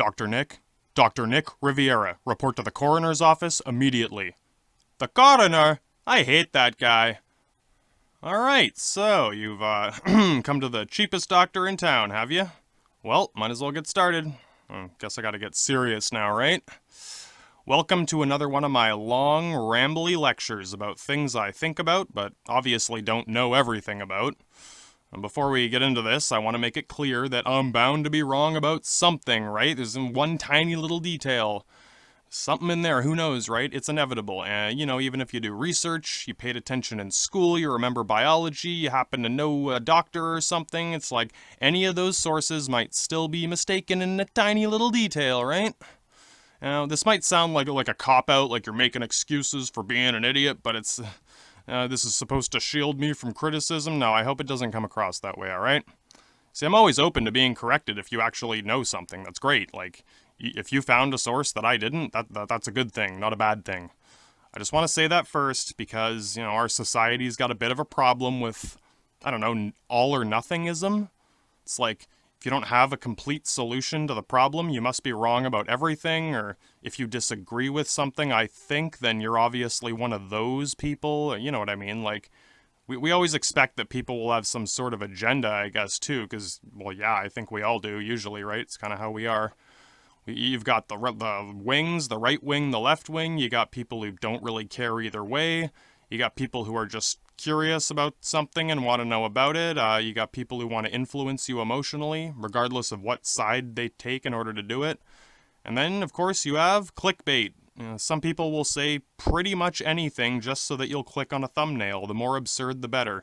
Dr. Nick? Dr. Nick Riviera, report to the coroner's office immediately. The coroner? I hate that guy. Alright, so you've, come to the cheapest doctor in town, have you? Well, might as well get started. Guess I gotta get serious now, right? Welcome to another one of my long, rambly lectures about things I think about, but obviously don't know everything about. And before we get into this, I want to make it clear that I'm bound to be wrong about something, right? There's one tiny little detail. Something in there, who knows, right? It's inevitable. And, even if you do research, you paid attention in school, you remember biology, you happen to know a doctor or something, it's like any of those sources might still be mistaken in a tiny little detail, right? Now, this might sound like a cop-out, like you're making excuses for being an idiot, but it's... this is supposed to shield me from criticism. No, I hope it doesn't come across that way, alright? See, I'm always open to being corrected if you actually know something. That's great. Like, if you found a source that I didn't, that's a good thing, not a bad thing. I just want to say that first because, our society's got a bit of a problem with, I don't know, all or nothingism. It's like, if you don't have a complete solution to the problem, you must be wrong about everything, or if you disagree with something I think, then you're obviously one of those people, you know what I mean? Like, we always expect that people will have some sort of agenda, I guess, too, because, well, yeah, I think we all do, usually, right? It's kind of how we are. You've got the wings, the right wing, the left wing, you got people who don't really care either way, you got people who are just curious about something and want to know about it. You got people who want to influence you emotionally, regardless of what side they take in order to do it. And then, of course, you have clickbait. Some people will say pretty much anything just so that you'll click on a thumbnail. The more absurd, the better.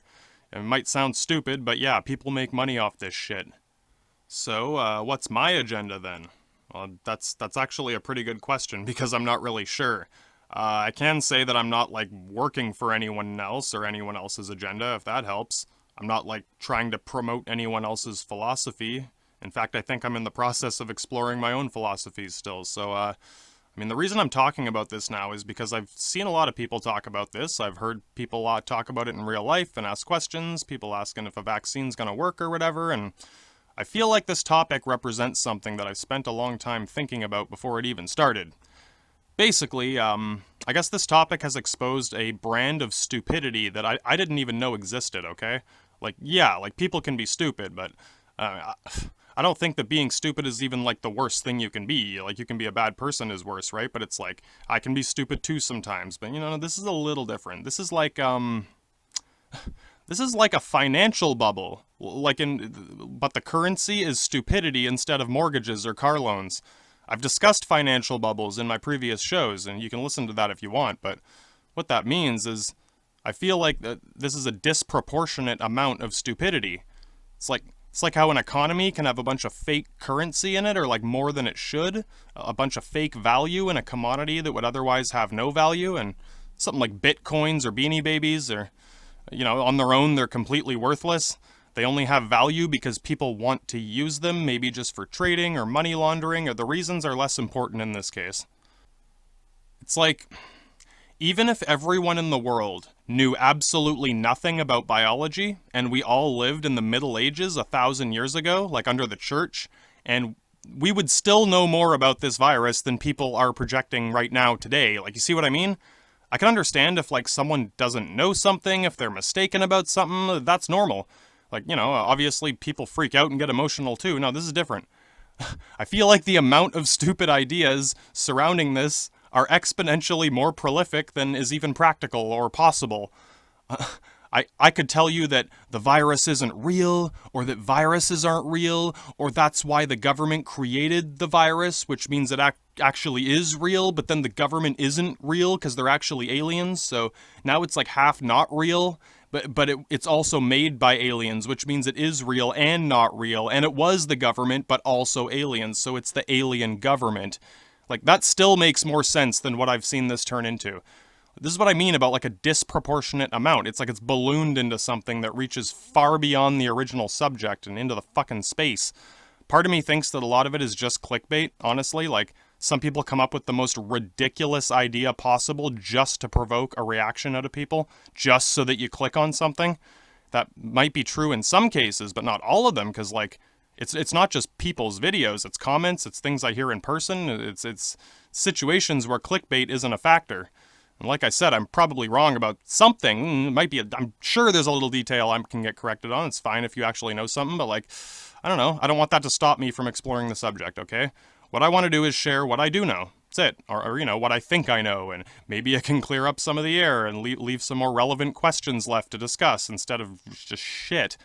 It might sound stupid, but yeah, people make money off this shit. So, what's my agenda then? Well, that's actually a pretty good question because I'm not really sure. I can say that I'm not, working for anyone else or anyone else's agenda, if that helps. I'm not, trying to promote anyone else's philosophy. In fact, I think I'm in the process of exploring my own philosophies still. So, the reason I'm talking about this now is because I've seen a lot of people talk about this. I've heard people talk about it in real life and ask questions, people asking if a vaccine's gonna work or whatever, and I feel like this topic represents something that I've spent a long time thinking about before it even started. Basically, I guess this topic has exposed a brand of stupidity that I didn't even know existed, okay? People can be stupid, but I don't think that being stupid is even, the worst thing you can be. You can be a bad person is worse, right? But it's I can be stupid too sometimes, but, this is a little different. This is like a financial bubble, but the currency is stupidity instead of mortgages or car loans. I've discussed financial bubbles in my previous shows, and you can listen to that if you want, but what that means is I feel like this is a disproportionate amount of stupidity. It's like how an economy can have a bunch of fake currency in it, or more than it should, a bunch of fake value in a commodity that would otherwise have no value, and something like bitcoins or beanie babies, or, on their own they're completely worthless. They only have value because people want to use them, maybe just for trading or money laundering, or the reasons are less important in this case. It's even if everyone in the world knew absolutely nothing about biology, and we all lived in the Middle Ages 1,000 years ago, under the church, and we would still know more about this virus than people are projecting right now today. You see what I mean? I can understand if, someone doesn't know something, if they're mistaken about something, that's normal. Obviously people freak out and get emotional too. No, this is different. I feel like the amount of stupid ideas surrounding this are exponentially more prolific than is even practical or possible. I could tell you that the virus isn't real, or that viruses aren't real, or that's why the government created the virus, which means it actually is real, but then the government isn't real because they're actually aliens, so now it's half not real. But it's also made by aliens, which means it is real and not real, and it was the government, but also aliens, so it's the alien government. That still makes more sense than what I've seen this turn into. This is what I mean about, a disproportionate amount. It's it's ballooned into something that reaches far beyond the original subject and into the fucking space. Part of me thinks that a lot of it is just clickbait, honestly. Some people come up with the most ridiculous idea possible just to provoke a reaction out of people, just so that you click on something. That might be true in some cases, but not all of them, because, It's not just people's videos, it's comments, it's things I hear in person, it's situations where clickbait isn't a factor. And like I said, I'm probably wrong about something. It might be I'm sure there's a little detail I can get corrected on. It's fine if you actually know something, but like, I don't know. I don't want that to stop me from exploring the subject, okay? What I want to do is share what I do know. That's it. Or what I think I know, and maybe I can clear up some of the air and leave some more relevant questions left to discuss instead of just shit.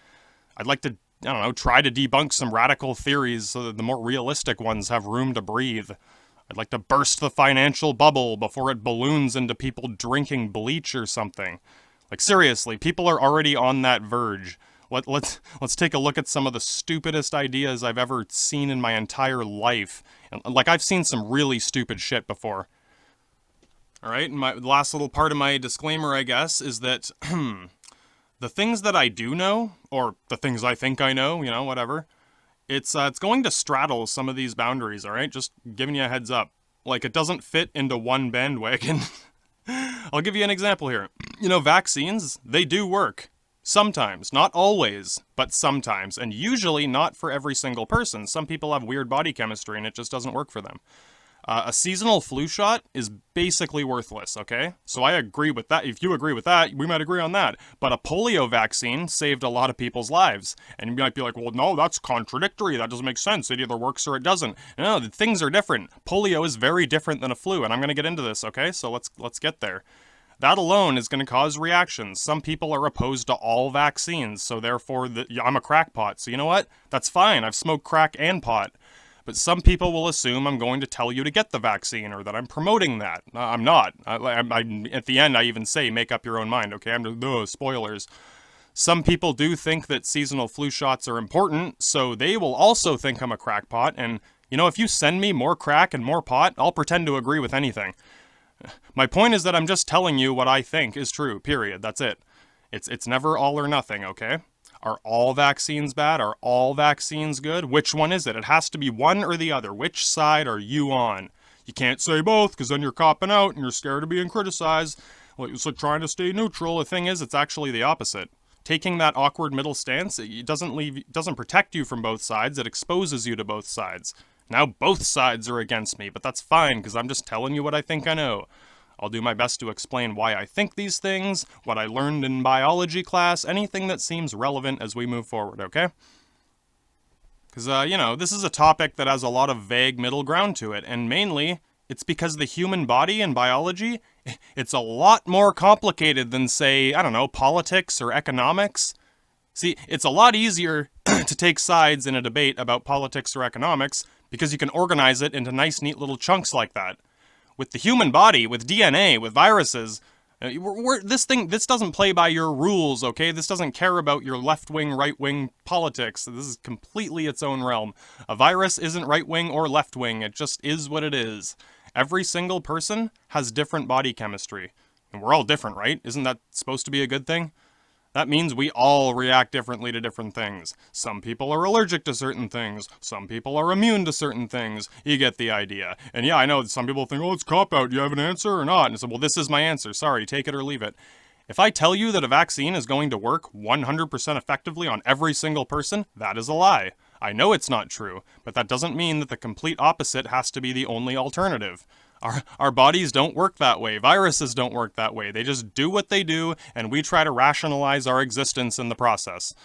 I'd like to, I don't know, try to debunk some radical theories so that the more realistic ones have room to breathe. I'd like to burst the financial bubble before it balloons into people drinking bleach or something. Like, seriously, people are already on that verge. Let's take a look at some of the stupidest ideas I've ever seen in my entire life. And, like, I've seen some really stupid shit before. Alright, and my last little part of my disclaimer, I guess, is that the things that I do know, or the things I think I know, whatever, it's going to straddle some of these boundaries, alright? Just giving you a heads up. Like, it doesn't fit into one bandwagon. I'll give you an example here. Vaccines, they do work. Sometimes. Not always, but sometimes. And usually not for every single person. Some people have weird body chemistry and it just doesn't work for them. A seasonal flu shot is basically worthless, okay? So I agree with that. If you agree with that, we might agree on that. But a polio vaccine saved a lot of people's lives. And you might be like, well, no, that's contradictory. That doesn't make sense. It either works or it doesn't. No, the things are different. Polio is very different than a flu, and I'm going to get into this, okay? So let's get there. That alone is going to cause reactions. Some people are opposed to all vaccines, so therefore I'm a crackpot. So you know what? That's fine. I've smoked crack and pot. But some people will assume I'm going to tell you to get the vaccine or that I'm promoting that. I'm not. At the end, I even say, make up your own mind, okay? I'm just, spoilers. Some people do think that seasonal flu shots are important, so they will also think I'm a crackpot. And, if you send me more crack and more pot, I'll pretend to agree with anything. My point is that I'm just telling you what I think is true, period. That's it. It's never all or nothing, okay? Are all vaccines bad? Are all vaccines good? Which one is it? It has to be one or the other. Which side are you on? You can't say both, because then you're copping out and you're scared of being criticized. So trying to stay neutral. The thing is, it's actually the opposite. Taking that awkward middle stance, it doesn't protect you from both sides. It exposes you to both sides. Now both sides are against me, but that's fine, because I'm just telling you what I think I know. I'll do my best to explain why I think these things, what I learned in biology class, anything that seems relevant as we move forward, okay? Because, this is a topic that has a lot of vague middle ground to it, and mainly, it's because the human body and biology, it's a lot more complicated than, say, I don't know, politics or economics. See, it's a lot easier to take sides in a debate about politics or economics because you can organize it into nice, neat little chunks like that. With the human body, with DNA, with viruses, this doesn't play by your rules, okay? This doesn't care about your left-wing, right-wing politics. This is completely its own realm. A virus isn't right-wing or left-wing. It just is what it is. Every single person has different body chemistry. And we're all different, right? Isn't that supposed to be a good thing? That means we all react differently to different things. Some people are allergic to certain things. Some people are immune to certain things. You get the idea. And yeah, I know some people think, oh, it's cop-out. Do you have an answer or not? And so, well, this is my answer. Sorry, take it or leave it. If I tell you that a vaccine is going to work 100% effectively on every single person, that is a lie. I know it's not true, but that doesn't mean that the complete opposite has to be the only alternative. Our bodies don't work that way. Viruses don't work that way. They just do what they do, and we try to rationalize our existence in the process.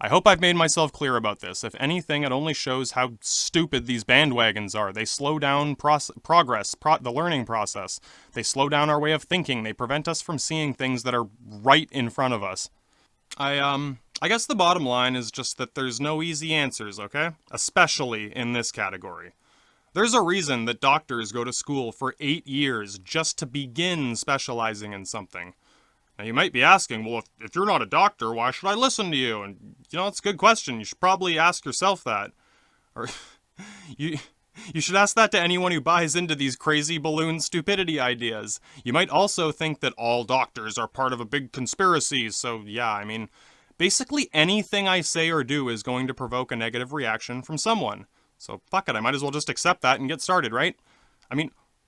I hope I've made myself clear about this. If anything, it only shows how stupid these bandwagons are. They slow down progress, the learning process. They slow down our way of thinking. They prevent us from seeing things that are right in front of us. I guess the bottom line is just that there's no easy answers, okay? Especially in this category. There's a reason that doctors go to school for 8 years just to begin specializing in something. Now you might be asking, well, if you're not a doctor, why should I listen to you? And, it's a good question. You should probably ask yourself that. Or, you should ask that to anyone who buys into these crazy balloon stupidity ideas. You might also think that all doctors are part of a big conspiracy, so yeah, basically anything I say or do is going to provoke a negative reaction from someone. So fuck it, I might as well just accept that and get started, right?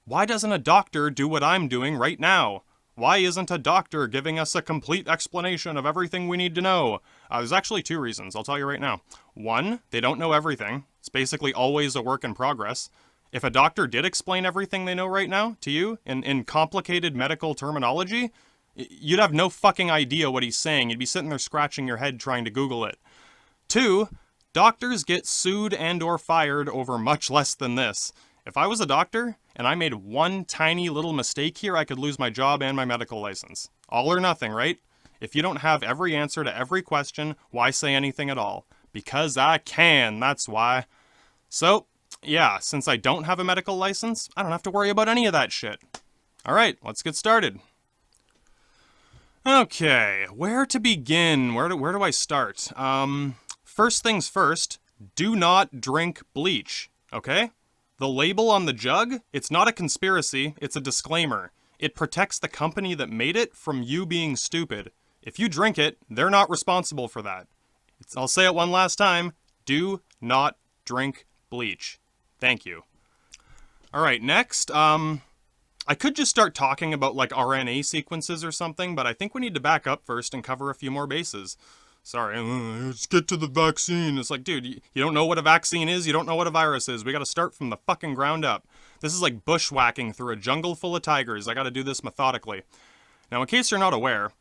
Why doesn't a doctor do what I'm doing right now? Why isn't a doctor giving us a complete explanation of everything we need to know? There's actually two reasons, I'll tell you right now. One, they don't know everything. It's basically always a work in progress. If a doctor did explain everything they know right now to you in complicated medical terminology, you'd have no fucking idea what he's saying. You'd be sitting there scratching your head trying to Google it. Two, doctors get sued and or fired over much less than this. If I was a doctor and I made one tiny little mistake here, I could lose my job and my medical license. All or nothing, right? If you don't have every answer to every question, why say anything at all? Because I can, that's why. So, yeah, since I don't have a medical license, I don't have to worry about any of that shit. Alright, let's get started. Okay, where to begin? Where do I start? First things first, do not drink bleach, okay? The label on the jug, it's not a conspiracy, it's a disclaimer. It protects the company that made it from you being stupid. If you drink it, they're not responsible for that. I'll say it one last time, do not drink bleach. Thank you. Alright, next, I could just start talking about like RNA sequences or something, but I think we need to back up first and cover a few more bases. Sorry, let's get to the vaccine. It's like, dude, you don't know what a vaccine is, you don't know what a virus is. We gotta start from the fucking ground up. This is like bushwhacking through a jungle full of tigers. I gotta do this methodically. Now, in case you're not aware,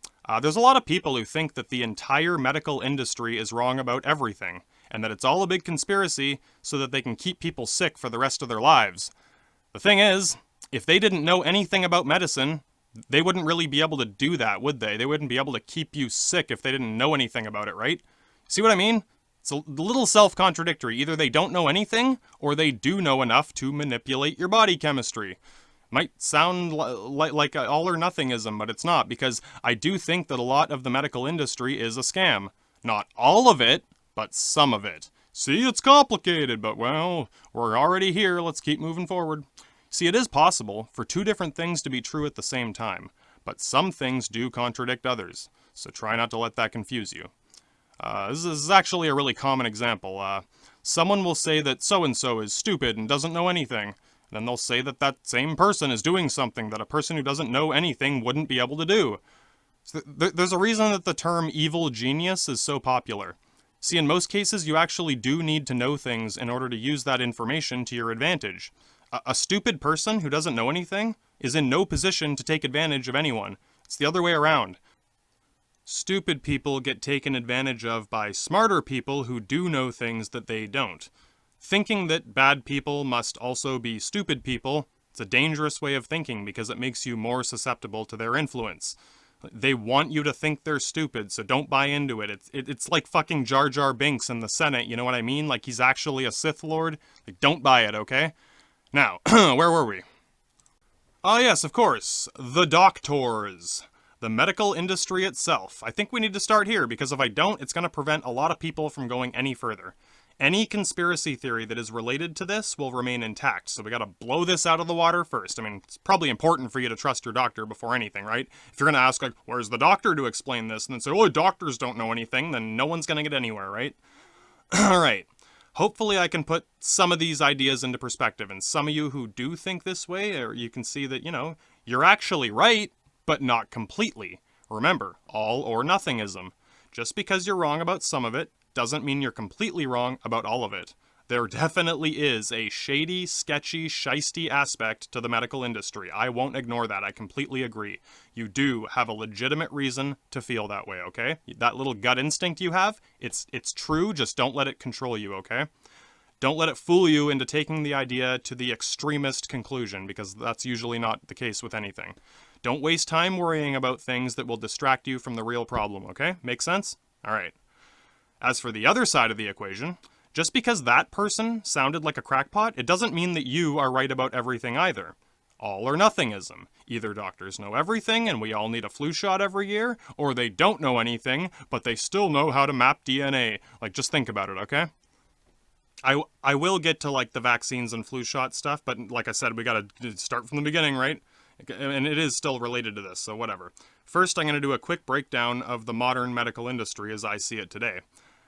there's a lot of people who think that the entire medical industry is wrong about everything, and that it's all a big conspiracy so that they can keep people sick for the rest of their lives. The thing is, if they didn't know anything about medicine, they wouldn't really be able to do that, would they? They wouldn't be able to keep you sick if they didn't know anything about it, right? See what I mean? It's a little self-contradictory. Either they don't know anything, or they do know enough to manipulate your body chemistry. Might sound like an all-or-nothingism, but it's not, because I do think that a lot of the medical industry is a scam. Not all of it, but some of it. See, it's complicated, but well, we're already here. Let's keep moving forward. See, it is possible for two different things to be true at the same time, but some things do contradict others, so try not to let that confuse you. This is actually a really common example. Someone will say that so-and-so is stupid and doesn't know anything. Then they'll say that that same person is doing something that a person who doesn't know anything wouldn't be able to do. So there's a reason that the term evil genius is so popular. See, in most cases, you actually do need to know things in order to use that information to your advantage. A stupid person who doesn't know anything is in no position to take advantage of anyone. It's the other way around. Stupid people get taken advantage of by smarter people who do know things that they don't. Thinking that bad people must also be stupid people, it's a dangerous way of thinking because it makes you more susceptible to their influence. They want you to think they're stupid, so don't buy into it. It's like fucking Jar Jar Binks in the Senate, you know what I mean? Like he's actually a Sith Lord. Like, don't buy it, okay? Now, where were we? Ah, yes, of course. The doctors. The medical industry itself. I think we need to start here, because if I don't, it's going to prevent a lot of people from going any further. Any conspiracy theory that is related to this will remain intact, so we gotta blow this out of the water first. I mean, it's probably important for you to trust your doctor before anything, right? If you're gonna ask, like, where's the doctor to explain this? And then say, oh, doctors don't know anything, then no one's gonna get anywhere, right? Alright. Hopefully I can put some of these ideas into perspective, and some of you who do think this way, or you can see that, you know, you're actually right, but not completely. Remember, all or nothingism. Just because you're wrong about some of it, doesn't mean you're completely wrong about all of it. There definitely is a shady, sketchy, shisty aspect to the medical industry. I won't ignore that. I completely agree. You do have a legitimate reason to feel that way, okay? That little gut instinct you have, it's true, just don't let it control you, okay? Don't let it fool you into taking the idea to the extremist conclusion, because that's usually not the case with anything. Don't waste time worrying about things that will distract you from the real problem, okay? Make sense? All right. As for the other side of the equation, just because that person sounded like a crackpot, it doesn't mean that you are right about everything either. All or nothingism. Either doctors know everything and we all need a flu shot every year, or they don't know anything, but they still know how to map DNA. Like, just think about it, okay? I will get to, like, the vaccines and flu shot stuff, but like I said, we gotta start from the beginning, right? And it is still related to this, so whatever. First, I'm going to do a quick breakdown of the modern medical industry as I see it today.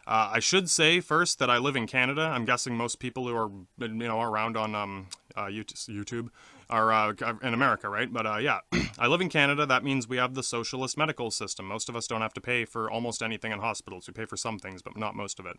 I should say first that I live in Canada. I'm guessing most people who are around on YouTube are in America, right? But yeah, I live in Canada. That means we have the socialist medical system. Most of us don't have to pay for almost anything in hospitals. We pay for some things, but not most of it.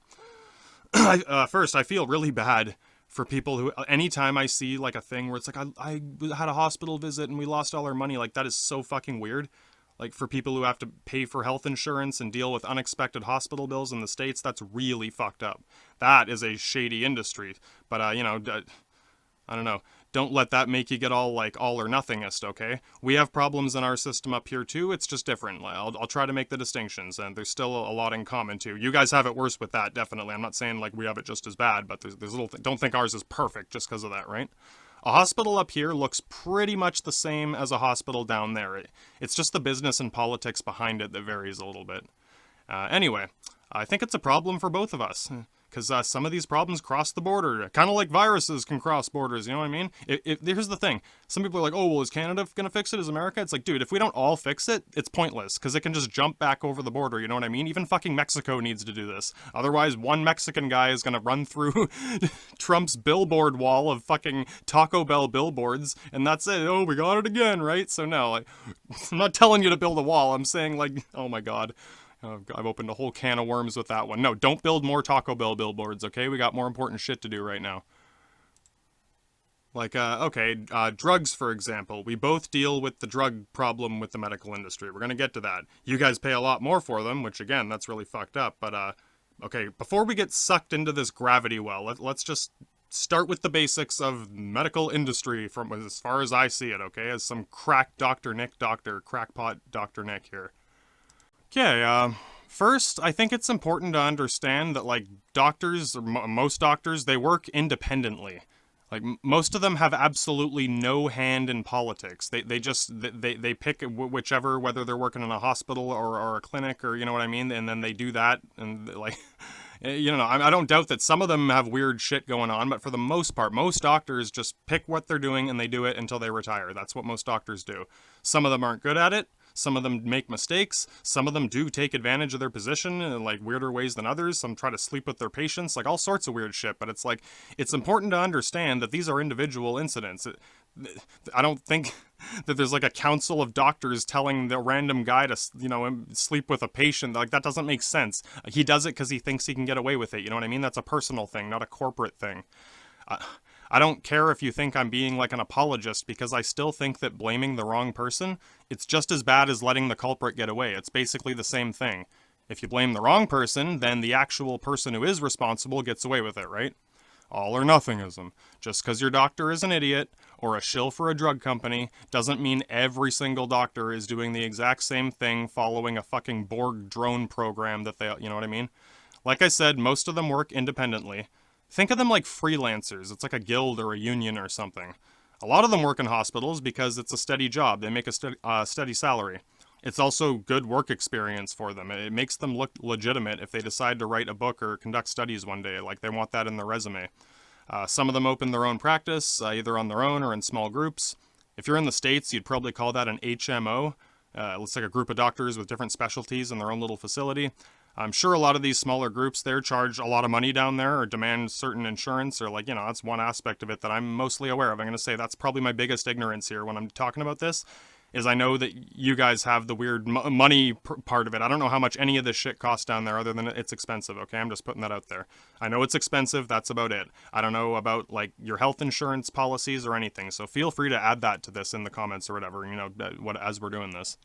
First, I feel really bad for people who, anytime I see like a thing where it's like I had a hospital visit and we lost all our money, like that is so fucking weird. Like for people who have to pay for health insurance and deal with unexpected hospital bills in the States, that's really fucked up. That is a shady industry. But I don't know. Don't let that make you get all like all or nothingist, okay? We have problems in our system up here too. It's just different. I'll try to make the distinctions, and there's still a lot in common too. You guys have it worse with that, definitely. I'm not saying like we have it just as bad, but there's little. Don't think ours is perfect just because of that, right? A hospital up here looks pretty much the same as a hospital down there. It's just the business and politics behind it that varies a little bit. Anyway, I think it's a problem for both of us. Because some of these problems cross the border, kind of like viruses can cross borders, you know what I mean? Here's the thing. Some people are like, oh, well, is Canada going to fix it? Is America? It's like, dude, if we don't all fix it, it's pointless, because it can just jump back over the border, you know what I mean? Even fucking Mexico needs to do this. Otherwise, one Mexican guy is going to run through Trump's billboard wall of fucking Taco Bell billboards, and that's it. Oh, we got it again, right? So no, like, I'm not telling you to build a wall. I'm saying, like, oh my god. I've opened a whole can of worms with that one. No, don't build more Taco Bell billboards, okay? We got more important shit to do right now. Like, drugs, for example. We both deal with the drug problem with the medical industry. We're gonna get to that. You guys pay a lot more for them, which, again, that's really fucked up. But, okay, before we get sucked into this gravity well, let's just start with the basics of medical industry from as far as I see it, okay? As some crackpot Dr. Nick here. Okay, first, I think it's important to understand that, like, doctors, or most doctors, they work independently. Like, most of them have absolutely no hand in politics. They just, they pick whichever, whether they're working in a hospital or a clinic, or, you know what I mean? And then they do that, and, like, you know, I don't doubt that some of them have weird shit going on, but for the most part, most doctors just pick what they're doing and they do it until they retire. That's what most doctors do. Some of them aren't good at it. Some of them make mistakes. Some of them do take advantage of their position in like weirder ways than others. Some try to sleep with their patients, like all sorts of weird shit. But it's like, it's important to understand that these are individual incidents. I don't think that there's like a council of doctors telling the random guy to, you know, sleep with a patient. Like, that doesn't make sense. He does it because he thinks he can get away with it. You know what I mean? That's a personal thing, not a corporate thing. I don't care if you think I'm being like an apologist, because I still think that blaming the wrong person, it's just as bad as letting the culprit get away. It's basically the same thing. If you blame the wrong person, then the actual person who is responsible gets away with it, right? All or nothingism. Just because your doctor is an idiot or a shill for a drug company doesn't mean every single doctor is doing the exact same thing following a fucking Borg drone program that they, you know what I mean? Like I said, most of them work independently. Think of them like freelancers. It's like a guild or a union or something. A lot of them work in hospitals because it's a steady job. They make a steady salary. It's also good work experience for them. It makes them look legitimate if they decide to write a book or conduct studies one day. Like, they want that in their resume. Some of them open their own practice, either on their own or in small groups. If you're in the States, you'd probably call that an HMO. It looks like a group of doctors with different specialties in their own little facility. I'm sure a lot of these smaller groups there charge a lot of money down there, or demand certain insurance, or like, you know, that's one aspect of it that I'm mostly aware of. I'm going to say that's probably my biggest ignorance here when I'm talking about this, is I know that you guys have the weird money part of it. I don't know how much any of this shit costs down there other than it's expensive, okay? I'm just putting that out there. I know it's expensive, that's about it. I don't know about, like, your health insurance policies or anything, so feel free to add that to this in the comments or whatever, you know, as we're doing this.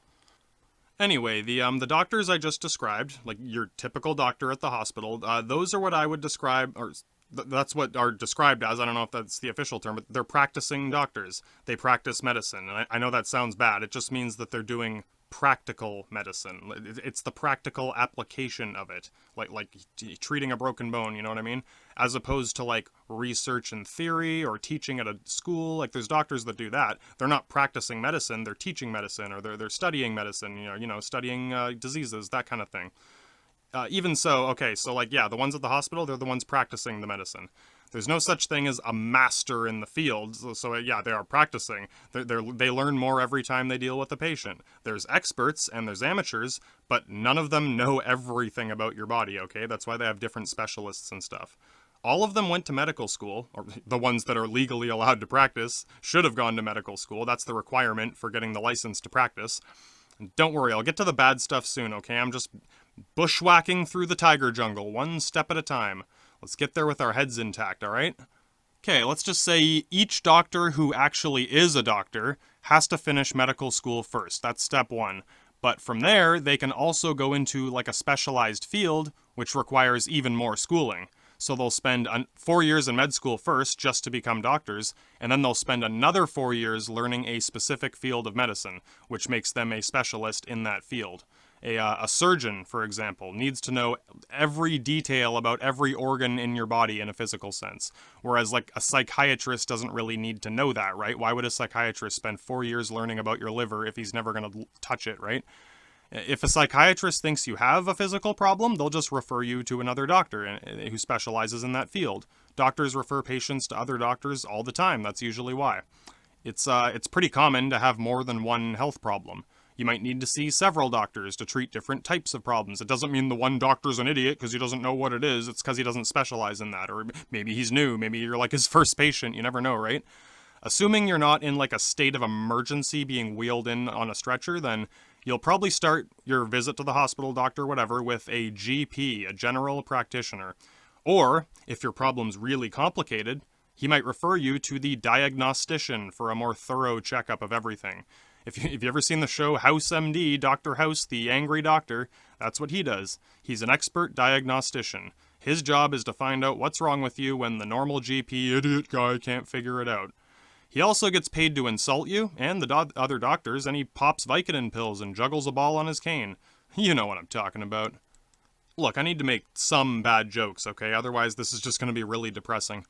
Anyway, the doctors I just described, like your typical doctor at the hospital, those are what I would describe, or that's what are described as. I don't know if that's the official term, but they're practicing doctors. They practice medicine. And I know that sounds bad. It just means that they're doing practical medicine. It's the practical application of it, like treating a broken bone, you know what I mean? As opposed to like research and theory or teaching at a school. Like, there's doctors that do that. They're not practicing medicine, they're teaching medicine, or they're studying medicine, you know, studying diseases, that kind of thing. Even so, okay, so like, yeah, the ones at the hospital, they're the ones practicing the medicine. There's no such thing as a master in the field. So yeah, they are practicing. They learn more every time they deal with a patient. There's experts and there's amateurs, but none of them know everything about your body, okay? That's why they have different specialists and stuff. All of them went to medical school, or the ones that are legally allowed to practice should have gone to medical school. That's the requirement for getting the license to practice. And don't worry, I'll get to the bad stuff soon, okay? I'm just bushwhacking through the tiger jungle, one step at a time. Let's get there with our heads intact, alright? Okay, let's just say each doctor who actually is a doctor has to finish medical school first. That's step one. But from there, they can also go into like a specialized field, which requires even more schooling. So they'll spend 4 years in med school first just to become doctors, and then they'll spend another 4 years learning a specific field of medicine, which makes them a specialist in that field. A surgeon, for example, needs to know every detail about every organ in your body in a physical sense. Whereas, like, a psychiatrist doesn't really need to know that, right? Why would a psychiatrist spend 4 years learning about your liver if he's never going to touch it, right? If a psychiatrist thinks you have a physical problem, they'll just refer you to another doctor who specializes in that field. Doctors refer patients to other doctors all the time. That's usually why. It's pretty common to have more than one health problem. You might need to see several doctors to treat different types of problems. It doesn't mean the one doctor's an idiot because he doesn't know what it is. It's because he doesn't specialize in that. Or maybe he's new. Maybe you're like his first patient. You never know, right? Assuming you're not in like a state of emergency being wheeled in on a stretcher, then you'll probably start your visit to the hospital, doctor, whatever, with a GP, a general practitioner. Or, if your problem's really complicated, he might refer you to the diagnostician for a more thorough checkup of everything. If you've ever seen the show House MD, Dr. House, the angry doctor, that's what he does. He's an expert diagnostician. His job is to find out what's wrong with you when the normal GP idiot guy can't figure it out. He also gets paid to insult you and the other doctors, and he pops Vicodin pills and juggles a ball on his cane. You know what I'm talking about. Look, I need to make some bad jokes, okay? Otherwise, this is just going to be really depressing.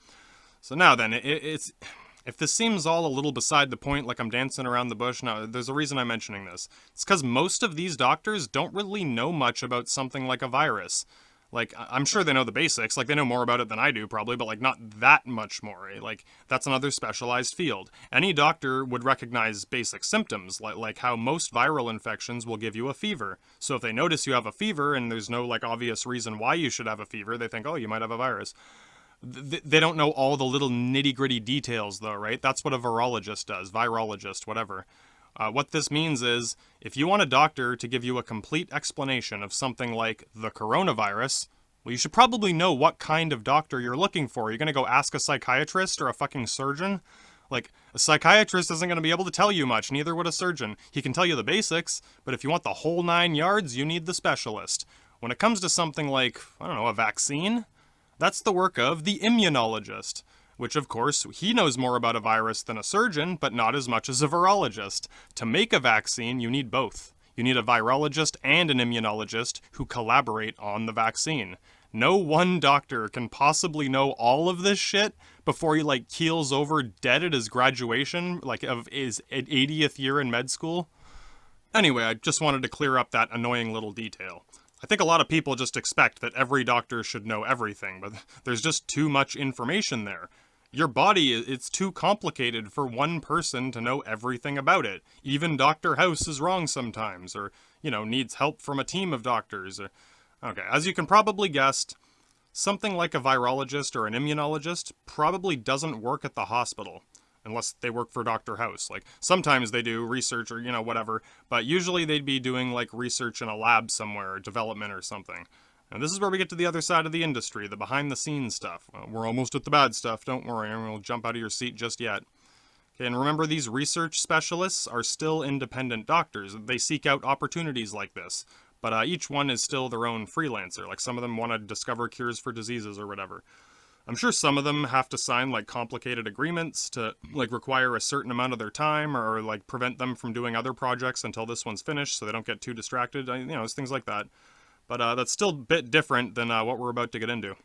So now then, if this seems all a little beside the point, like I'm dancing around the bush, now there's a reason I'm mentioning this. It's because most of these doctors don't really know much about something like a virus. Like, I'm sure they know the basics, like, they know more about it than I do, probably, but, like, not that much more. Like, that's another specialized field. Any doctor would recognize basic symptoms, like how most viral infections will give you a fever. So if they notice you have a fever and there's no, like, obvious reason why you should have a fever, they think, oh, you might have a virus. They don't know all the little nitty-gritty details, though, right? That's what a virologist does, virologist, whatever. What this means is, if you want a doctor to give you a complete explanation of something like the coronavirus, well, you should probably know what kind of doctor you're looking for. You're going to go ask a psychiatrist or a fucking surgeon? Like, a psychiatrist isn't going to be able to tell you much, neither would a surgeon. He can tell you the basics, but if you want the whole 9 yards, you need the specialist. When it comes to something like, I don't know, a vaccine, that's the work of the immunologist. Which, of course, he knows more about a virus than a surgeon, but not as much as a virologist. To make a vaccine, you need both. You need a virologist and an immunologist who collaborate on the vaccine. No one doctor can possibly know all of this shit before he, like, keels over dead at his graduation, like, of his 80th year in med school. Anyway, I just wanted to clear up that annoying little detail. I think a lot of people just expect that every doctor should know everything, but there's just too much information there. Your body, it's too complicated for one person to know everything about it. Even Dr. House is wrong sometimes, or, needs help from a team of doctors. Okay, as you can probably guess, something like a virologist or an immunologist probably doesn't work at the hospital, unless they work for Dr. House. Like, sometimes they do research or, whatever, but usually they'd be doing, like, research in a lab somewhere, or development or something. And this is where we get to the other side of the industry, the behind-the-scenes stuff. We're almost at the bad stuff, don't worry, I won't jump out of your seat just yet. Okay, and remember, these research specialists are still independent doctors. They seek out opportunities like this, but each one is still their own freelancer. Like, some of them want to discover cures for diseases or whatever. I'm sure some of them have to sign, like, complicated agreements to, like, require a certain amount of their time or, like, prevent them from doing other projects until this one's finished so they don't get too distracted. It's things like that. But that's still a bit different than what we're about to get into.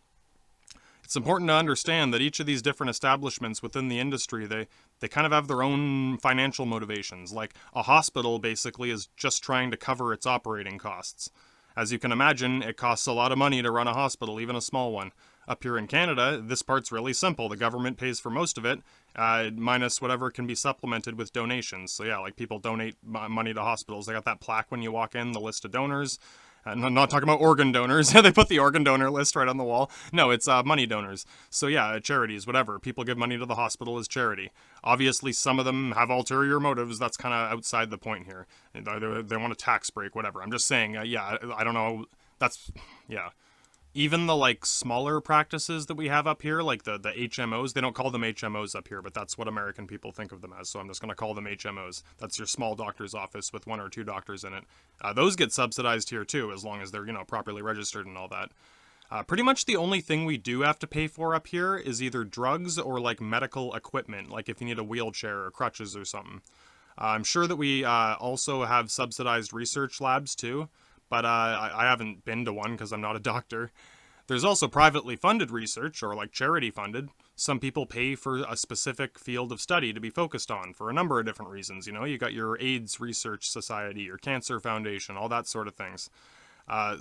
It's important to understand that each of these different establishments within the industry, they kind of have their own financial motivations. Like, a hospital basically is just trying to cover its operating costs. As you can imagine, it costs a lot of money to run a hospital, even a small one. Up here in Canada, this part's really simple. The government pays for most of it, minus whatever can be supplemented with donations. So yeah, like people donate money to hospitals. They got that plaque when you walk in, the list of donors. I'm not talking about organ donors. They put the organ donor list right on the wall. No, it's money donors. So yeah, charities, whatever. People give money to the hospital as charity. Obviously, some of them have ulterior motives. That's kind of outside the point here. They want a tax break, whatever. I'm just saying, yeah, I don't know. That's, yeah. Even the like smaller practices that we have up here, like the HMOs, they don't call them HMOs up here, but that's what American people think of them as. So I'm just going to call them HMOs. That's your small doctor's office with 1 or 2 doctors in it. Those get subsidized here too, as long as they're, properly registered and all that. Pretty much the only thing we do have to pay for up here is either drugs or like medical equipment, like if you need a wheelchair or crutches or something. I'm sure that we also have subsidized research labs too. But I haven't been to one because I'm not a doctor. There's also privately funded research, or like charity funded. Some people pay for a specific field of study to be focused on for a number of different reasons. You got your AIDS Research Society, your Cancer Foundation, all that sort of things.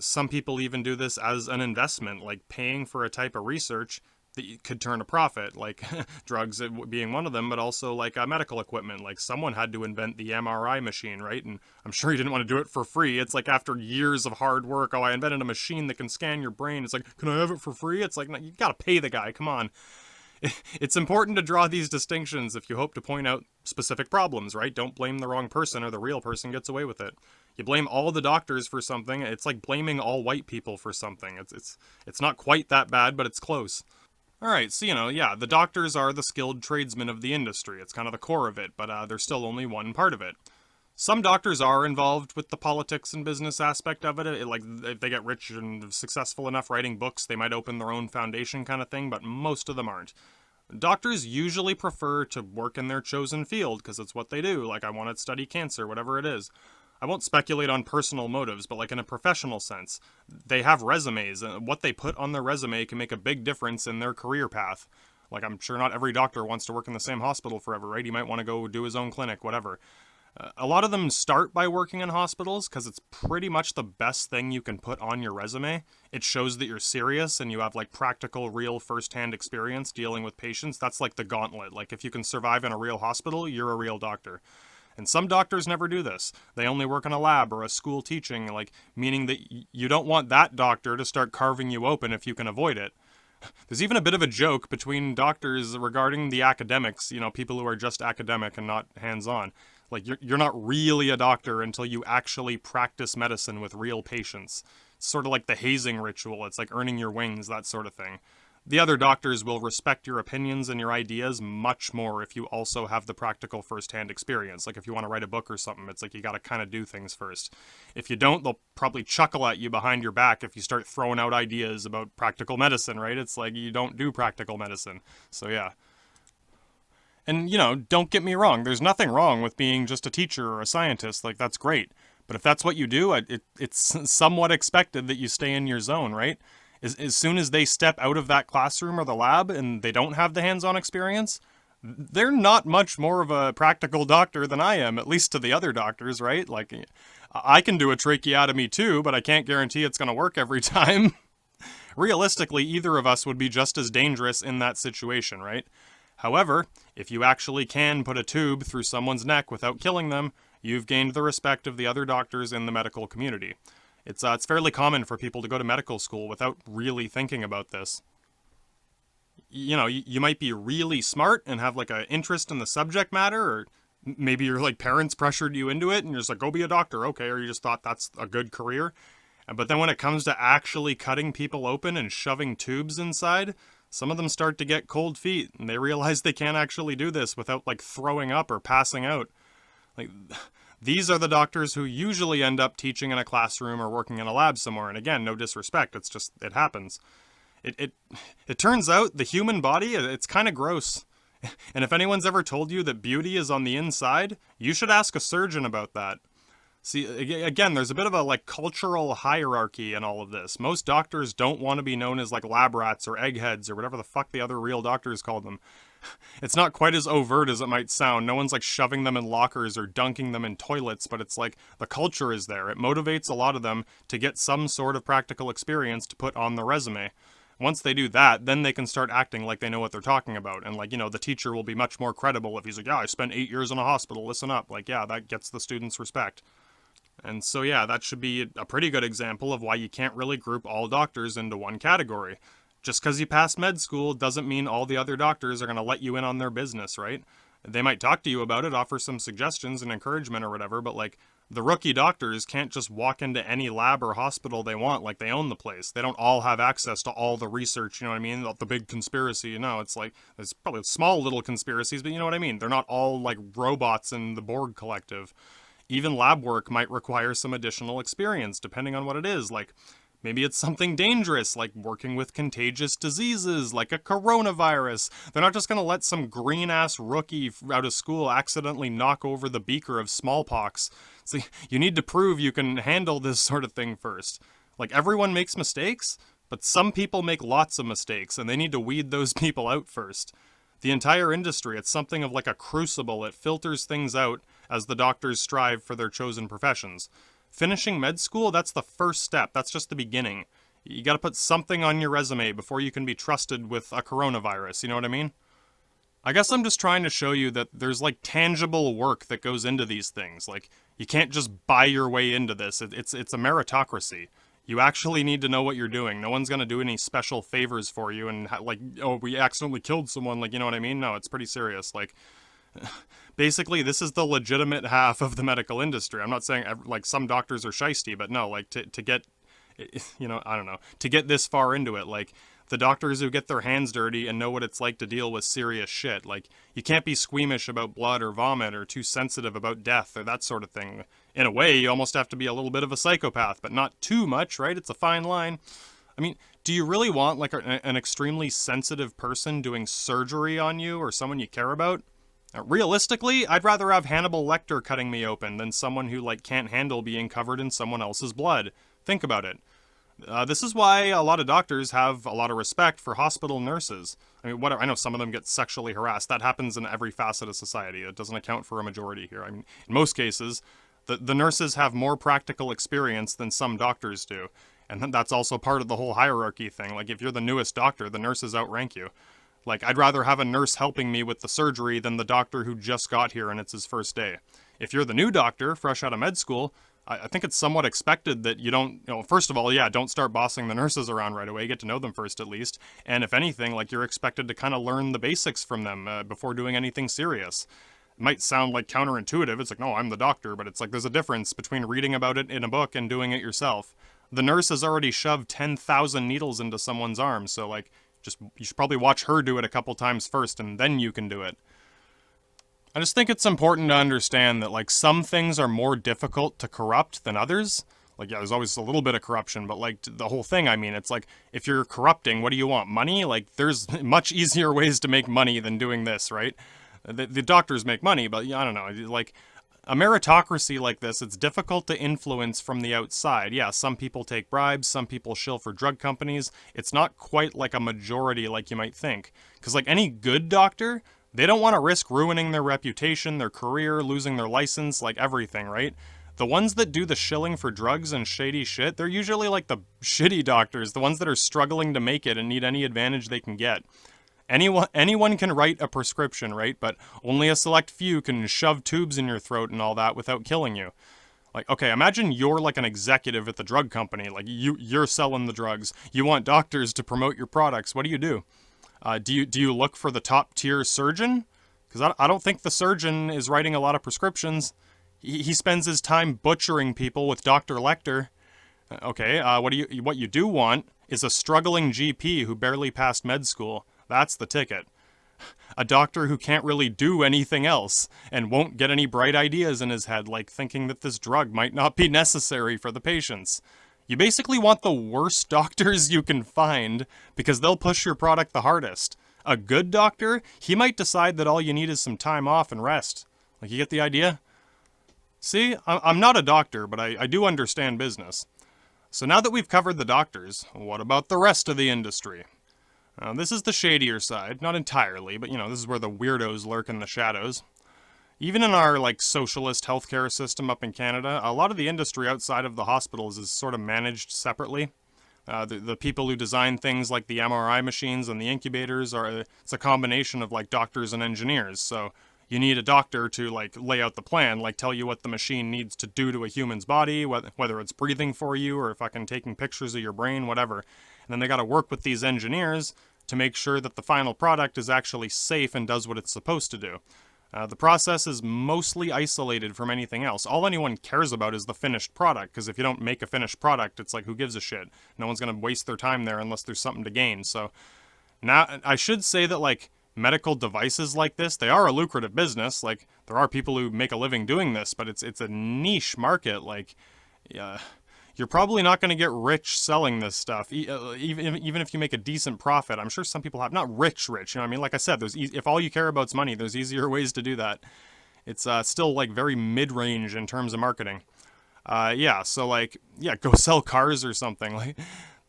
Some people even do this as an investment, like paying for a type of research that could turn a profit, like drugs being one of them, but also like medical equipment. Like someone had to invent the MRI machine, right? And I'm sure he didn't want to do it for free. It's like after years of hard work, I invented a machine that can scan your brain. It's like, can I have it for free? It's like, no, you gotta pay the guy, come on. It's important to draw these distinctions if you hope to point out specific problems, right? Don't blame the wrong person or the real person gets away with it. You blame all the doctors for something, it's like blaming all white people for something. It's not quite that bad, but it's close. Alright, so yeah, the doctors are the skilled tradesmen of the industry. It's kind of the core of it, but they're still only one part of it. Some doctors are involved with the politics and business aspect of it. Like, if they get rich and successful enough writing books, they might open their own foundation kind of thing, but most of them aren't. Doctors usually prefer to work in their chosen field, because it's what they do. Like, I want to study cancer, whatever it is. I won't speculate on personal motives, but like in a professional sense, they have resumes, and what they put on their resume can make a big difference in their career path. Like, I'm sure not every doctor wants to work in the same hospital forever, right? He might want to go do his own clinic, whatever. A lot of them start by working in hospitals because it's pretty much the best thing you can put on your resume. It shows that you're serious and you have like practical, real first-hand experience dealing with patients. That's like the gauntlet. Like, if you can survive in a real hospital, you're a real doctor. And some doctors never do this. They only work in a lab or a school teaching, like, meaning that you don't want that doctor to start carving you open if you can avoid it. There's even a bit of a joke between doctors regarding the academics, people who are just academic and not hands-on. Like, you're not really a doctor until you actually practice medicine with real patients. It's sort of like the hazing ritual. It's like earning your wings, that sort of thing. The other doctors will respect your opinions and your ideas much more if you also have the practical first-hand experience. Like, if you want to write a book or something, it's like you gotta kind of do things first. If you don't, they'll probably chuckle at you behind your back if you start throwing out ideas about practical medicine, right? It's like you don't do practical medicine. So yeah. And, don't get me wrong, there's nothing wrong with being just a teacher or a scientist. Like, that's great. But if that's what you do, it's somewhat expected that you stay in your zone, right? As soon as they step out of that classroom or the lab and they don't have the hands-on experience, they're not much more of a practical doctor than I am, at least to the other doctors, right? Like, I can do a tracheotomy too, but I can't guarantee it's going to work every time. Realistically, either of us would be just as dangerous in that situation, right? However, if you actually can put a tube through someone's neck without killing them, you've gained the respect of the other doctors in the medical community. It's fairly common for people to go to medical school without really thinking about this. You might be really smart and have like an interest in the subject matter, or maybe your like parents pressured you into it and you're just like, go be a doctor, okay, or you just thought that's a good career. But then when it comes to actually cutting people open and shoving tubes inside, some of them start to get cold feet and they realize they can't actually do this without like throwing up or passing out. Like, these are the doctors who usually end up teaching in a classroom or working in a lab somewhere. And again, no disrespect, it's just, it happens. It turns out the human body, it's kind of gross. And if anyone's ever told you that beauty is on the inside, you should ask a surgeon about that. See, again, there's a bit of a like cultural hierarchy in all of this. Most doctors don't want to be known as like lab rats or eggheads or whatever the fuck the other real doctors called them. It's not quite as overt as it might sound. No one's like shoving them in lockers or dunking them in toilets, but it's like the culture is there. It motivates a lot of them to get some sort of practical experience to put on the resume. Once they do that, then they can start acting like they know what they're talking about. And, like, you know, the teacher will be much more credible if he's like, yeah, I spent 8 years in a hospital, listen up. Like, yeah, that gets the students respect. And so, yeah, that should be a pretty good example of why you can't really group all doctors into one category. Just because you passed med school doesn't mean all the other doctors are going to let you in on their business, right? They might talk to you about it, offer some suggestions and encouragement or whatever, but, like, the rookie doctors can't just walk into any lab or hospital they want like they own the place. They don't all have access to all the research, you know what I mean? The big conspiracy, you know, it's like, there's probably small little conspiracies, but you know what I mean? They're not all like robots in the Borg collective. Even lab work might require some additional experience, depending on what it is. Like, maybe it's something dangerous, like working with contagious diseases, like a coronavirus. They're not just going to let some green-ass rookie out of school accidentally knock over the beaker of smallpox. See, you need to prove you can handle this sort of thing first. Like, everyone makes mistakes, but some people make lots of mistakes, and they need to weed those people out first. The entire industry, it's something of like a crucible. It filters things out as the doctors strive for their chosen professions. Finishing med school, that's the first step. That's just the beginning. You gotta put something on your resume before you can be trusted with a coronavirus, you know what I mean? I guess I'm just trying to show you that there's like tangible work that goes into these things. Like, you can't just buy your way into this. It's a meritocracy. You actually need to know what you're doing. No one's gonna do any special favors for you and like, oh, we accidentally killed someone, like, you know what I mean? No, it's pretty serious. Like, basically, this is the legitimate half of the medical industry. I'm not saying, like, some doctors are shisty, but no, like, to get, you know, I don't know, to get this far into it, like, the doctors who get their hands dirty and know what it's like to deal with serious shit. Like, you can't be squeamish about blood or vomit or too sensitive about death or that sort of thing. In a way, you almost have to be a little bit of a psychopath, but not too much, right? It's a fine line. I mean, do you really want, like, an extremely sensitive person doing surgery on you or someone you care about? Realistically, I'd rather have Hannibal Lecter cutting me open than someone who, like, can't handle being covered in someone else's blood. Think about it. This is why a lot of doctors have a lot of respect for hospital nurses. I mean, I know some of them get sexually harassed. That happens in every facet of society. It doesn't account for a majority here. I mean, in most cases, the nurses have more practical experience than some doctors do. And that's also part of the whole hierarchy thing. Like, if you're the newest doctor, the nurses outrank you. Like, I'd rather have a nurse helping me with the surgery than the doctor who just got here and it's his first day. If you're the new doctor, fresh out of med school, I think it's somewhat expected that you don't, you know, first of all, yeah, don't start bossing the nurses around right away. Get to know them first, at least. And if anything, like, you're expected to kind of learn the basics from them before doing anything serious. It might sound like counterintuitive. It's like, no, I'm the doctor, but it's like there's a difference between reading about it in a book and doing it yourself. The nurse has already shoved 10,000 needles into someone's arm, so, like, you should probably watch her do it a couple times first, and then you can do it. I just think it's important to understand that, like, some things are more difficult to corrupt than others. Like, yeah, there's always a little bit of corruption, but, like, the whole thing, I mean, it's like, if you're corrupting, what do you want? Money? Like, there's much easier ways to make money than doing this, right? The doctors make money, but, I don't know, like, a meritocracy like this, it's difficult to influence from the outside. Yeah, some people take bribes, some people shill for drug companies. It's not quite like a majority like you might think. Because, like, any good doctor, they don't want to risk ruining their reputation, their career, losing their license, like everything, right? The ones that do the shilling for drugs and shady shit, they're usually like the shitty doctors, the ones that are struggling to make it and need any advantage they can get. Anyone can write a prescription, right? But only a select few can shove tubes in your throat and all that without killing you. Like, okay, imagine you're like an executive at the drug company. Like, you're selling the drugs. You want doctors to promote your products. What do? Do you look for the top tier surgeon? Because I don't think the surgeon is writing a lot of prescriptions. He spends his time butchering people with Dr. Lecter. Okay, what you do want is a struggling GP who barely passed med school. That's the ticket. A doctor who can't really do anything else and won't get any bright ideas in his head, like thinking that this drug might not be necessary for the patients. You basically want the worst doctors you can find because they'll push your product the hardest. A good doctor, he might decide that all you need is some time off and rest. Like, you get the idea? See, I'm not a doctor, but I do understand business. So now that we've covered the doctors, what about the rest of the industry? This is the shadier side, not entirely, but, you know, this is where the weirdos lurk in the shadows. Even in our, like, socialist healthcare system up in Canada, a lot of the industry outside of the hospitals is sort of managed separately. The people who design things like the MRI machines and the incubators it's a combination of like doctors and engineers. So you need a doctor to like lay out the plan, like tell you what the machine needs to do to a human's body, whether it's breathing for you or fucking taking pictures of your brain, whatever. And then they got to work with these engineers to make sure that the final product is actually safe and does what it's supposed to do. The process is mostly isolated from anything else. All anyone cares about is the finished product, because if you don't make a finished product, it's like, who gives a shit? No one's going to waste their time there unless there's something to gain. So now, I should say that, like, medical devices like this, they are a lucrative business. Like, there are people who make a living doing this, but it's a niche market. Like, you're probably not going to get rich selling this stuff, even if you make a decent profit. I'm sure some people have, not rich, you know what I mean? Like I said, if all you care about is money, there's easier ways to do that. It's still like very mid-range in terms of marketing. Yeah, so like, yeah, go sell cars or something. Like,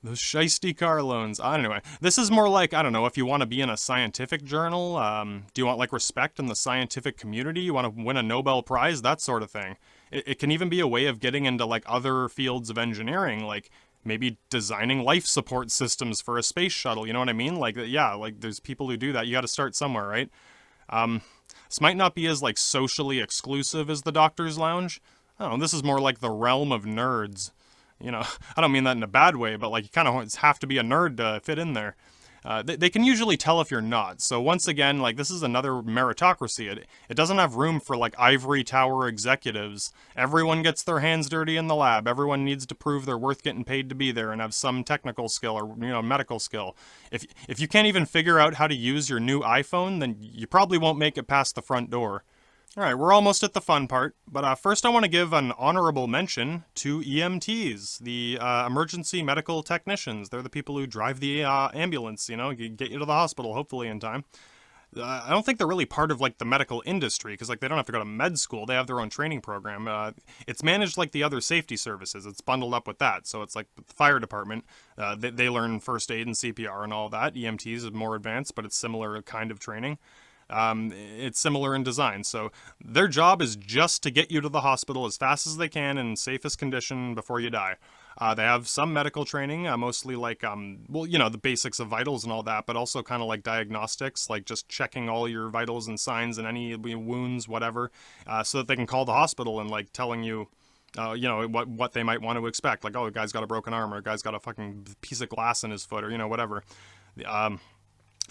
those shiesty car loans. Anyway, this is more like, I don't know, if you want to be in a scientific journal, do you want like respect in the scientific community? You want to win a Nobel Prize? That sort of thing. It can even be a way of getting into like other fields of engineering, like maybe designing life support systems for a space shuttle. You know what I mean? Like, yeah, like there's people who do that. You got to start somewhere, right? This might not be as like socially exclusive as the Doctor's Lounge. I don't know, this is more like the realm of nerds. You know, I don't mean that in a bad way, but like you kind of have to be a nerd to fit in there. They can usually tell if you're not. So once again, like this is another meritocracy. It doesn't have room for like ivory tower executives. Everyone gets their hands dirty in the lab. Everyone needs to prove they're worth getting paid to be there and have some technical skill or, you know, medical skill. If you can't even figure out how to use your new iPhone, then you probably won't make it past the front door. Alright, we're almost at the fun part, but first I want to give an honorable mention to EMTs, the emergency medical technicians. They're the people who drive the ambulance, you know, get you to the hospital, hopefully in time. I don't think they're really part of, like, the medical industry, because, like, they don't have to go to med school. They have their own training program. It's managed like the other safety services. It's bundled up with that. So it's like the fire department. They learn first aid and CPR and all that. EMTs is more advanced, but it's similar kind of training. It's similar in design, so their job is just to get you to the hospital as fast as they can in safest condition before you die. They have some medical training, mostly like, well, you know, the basics of vitals and all that, but also kind of like diagnostics, like just checking all your vitals and signs and any wounds, whatever, so that they can call the hospital and like telling you, you know, what they might want to expect. Like, oh, a guy's got a broken arm, or a guy's got a fucking piece of glass in his foot, or, you know, whatever.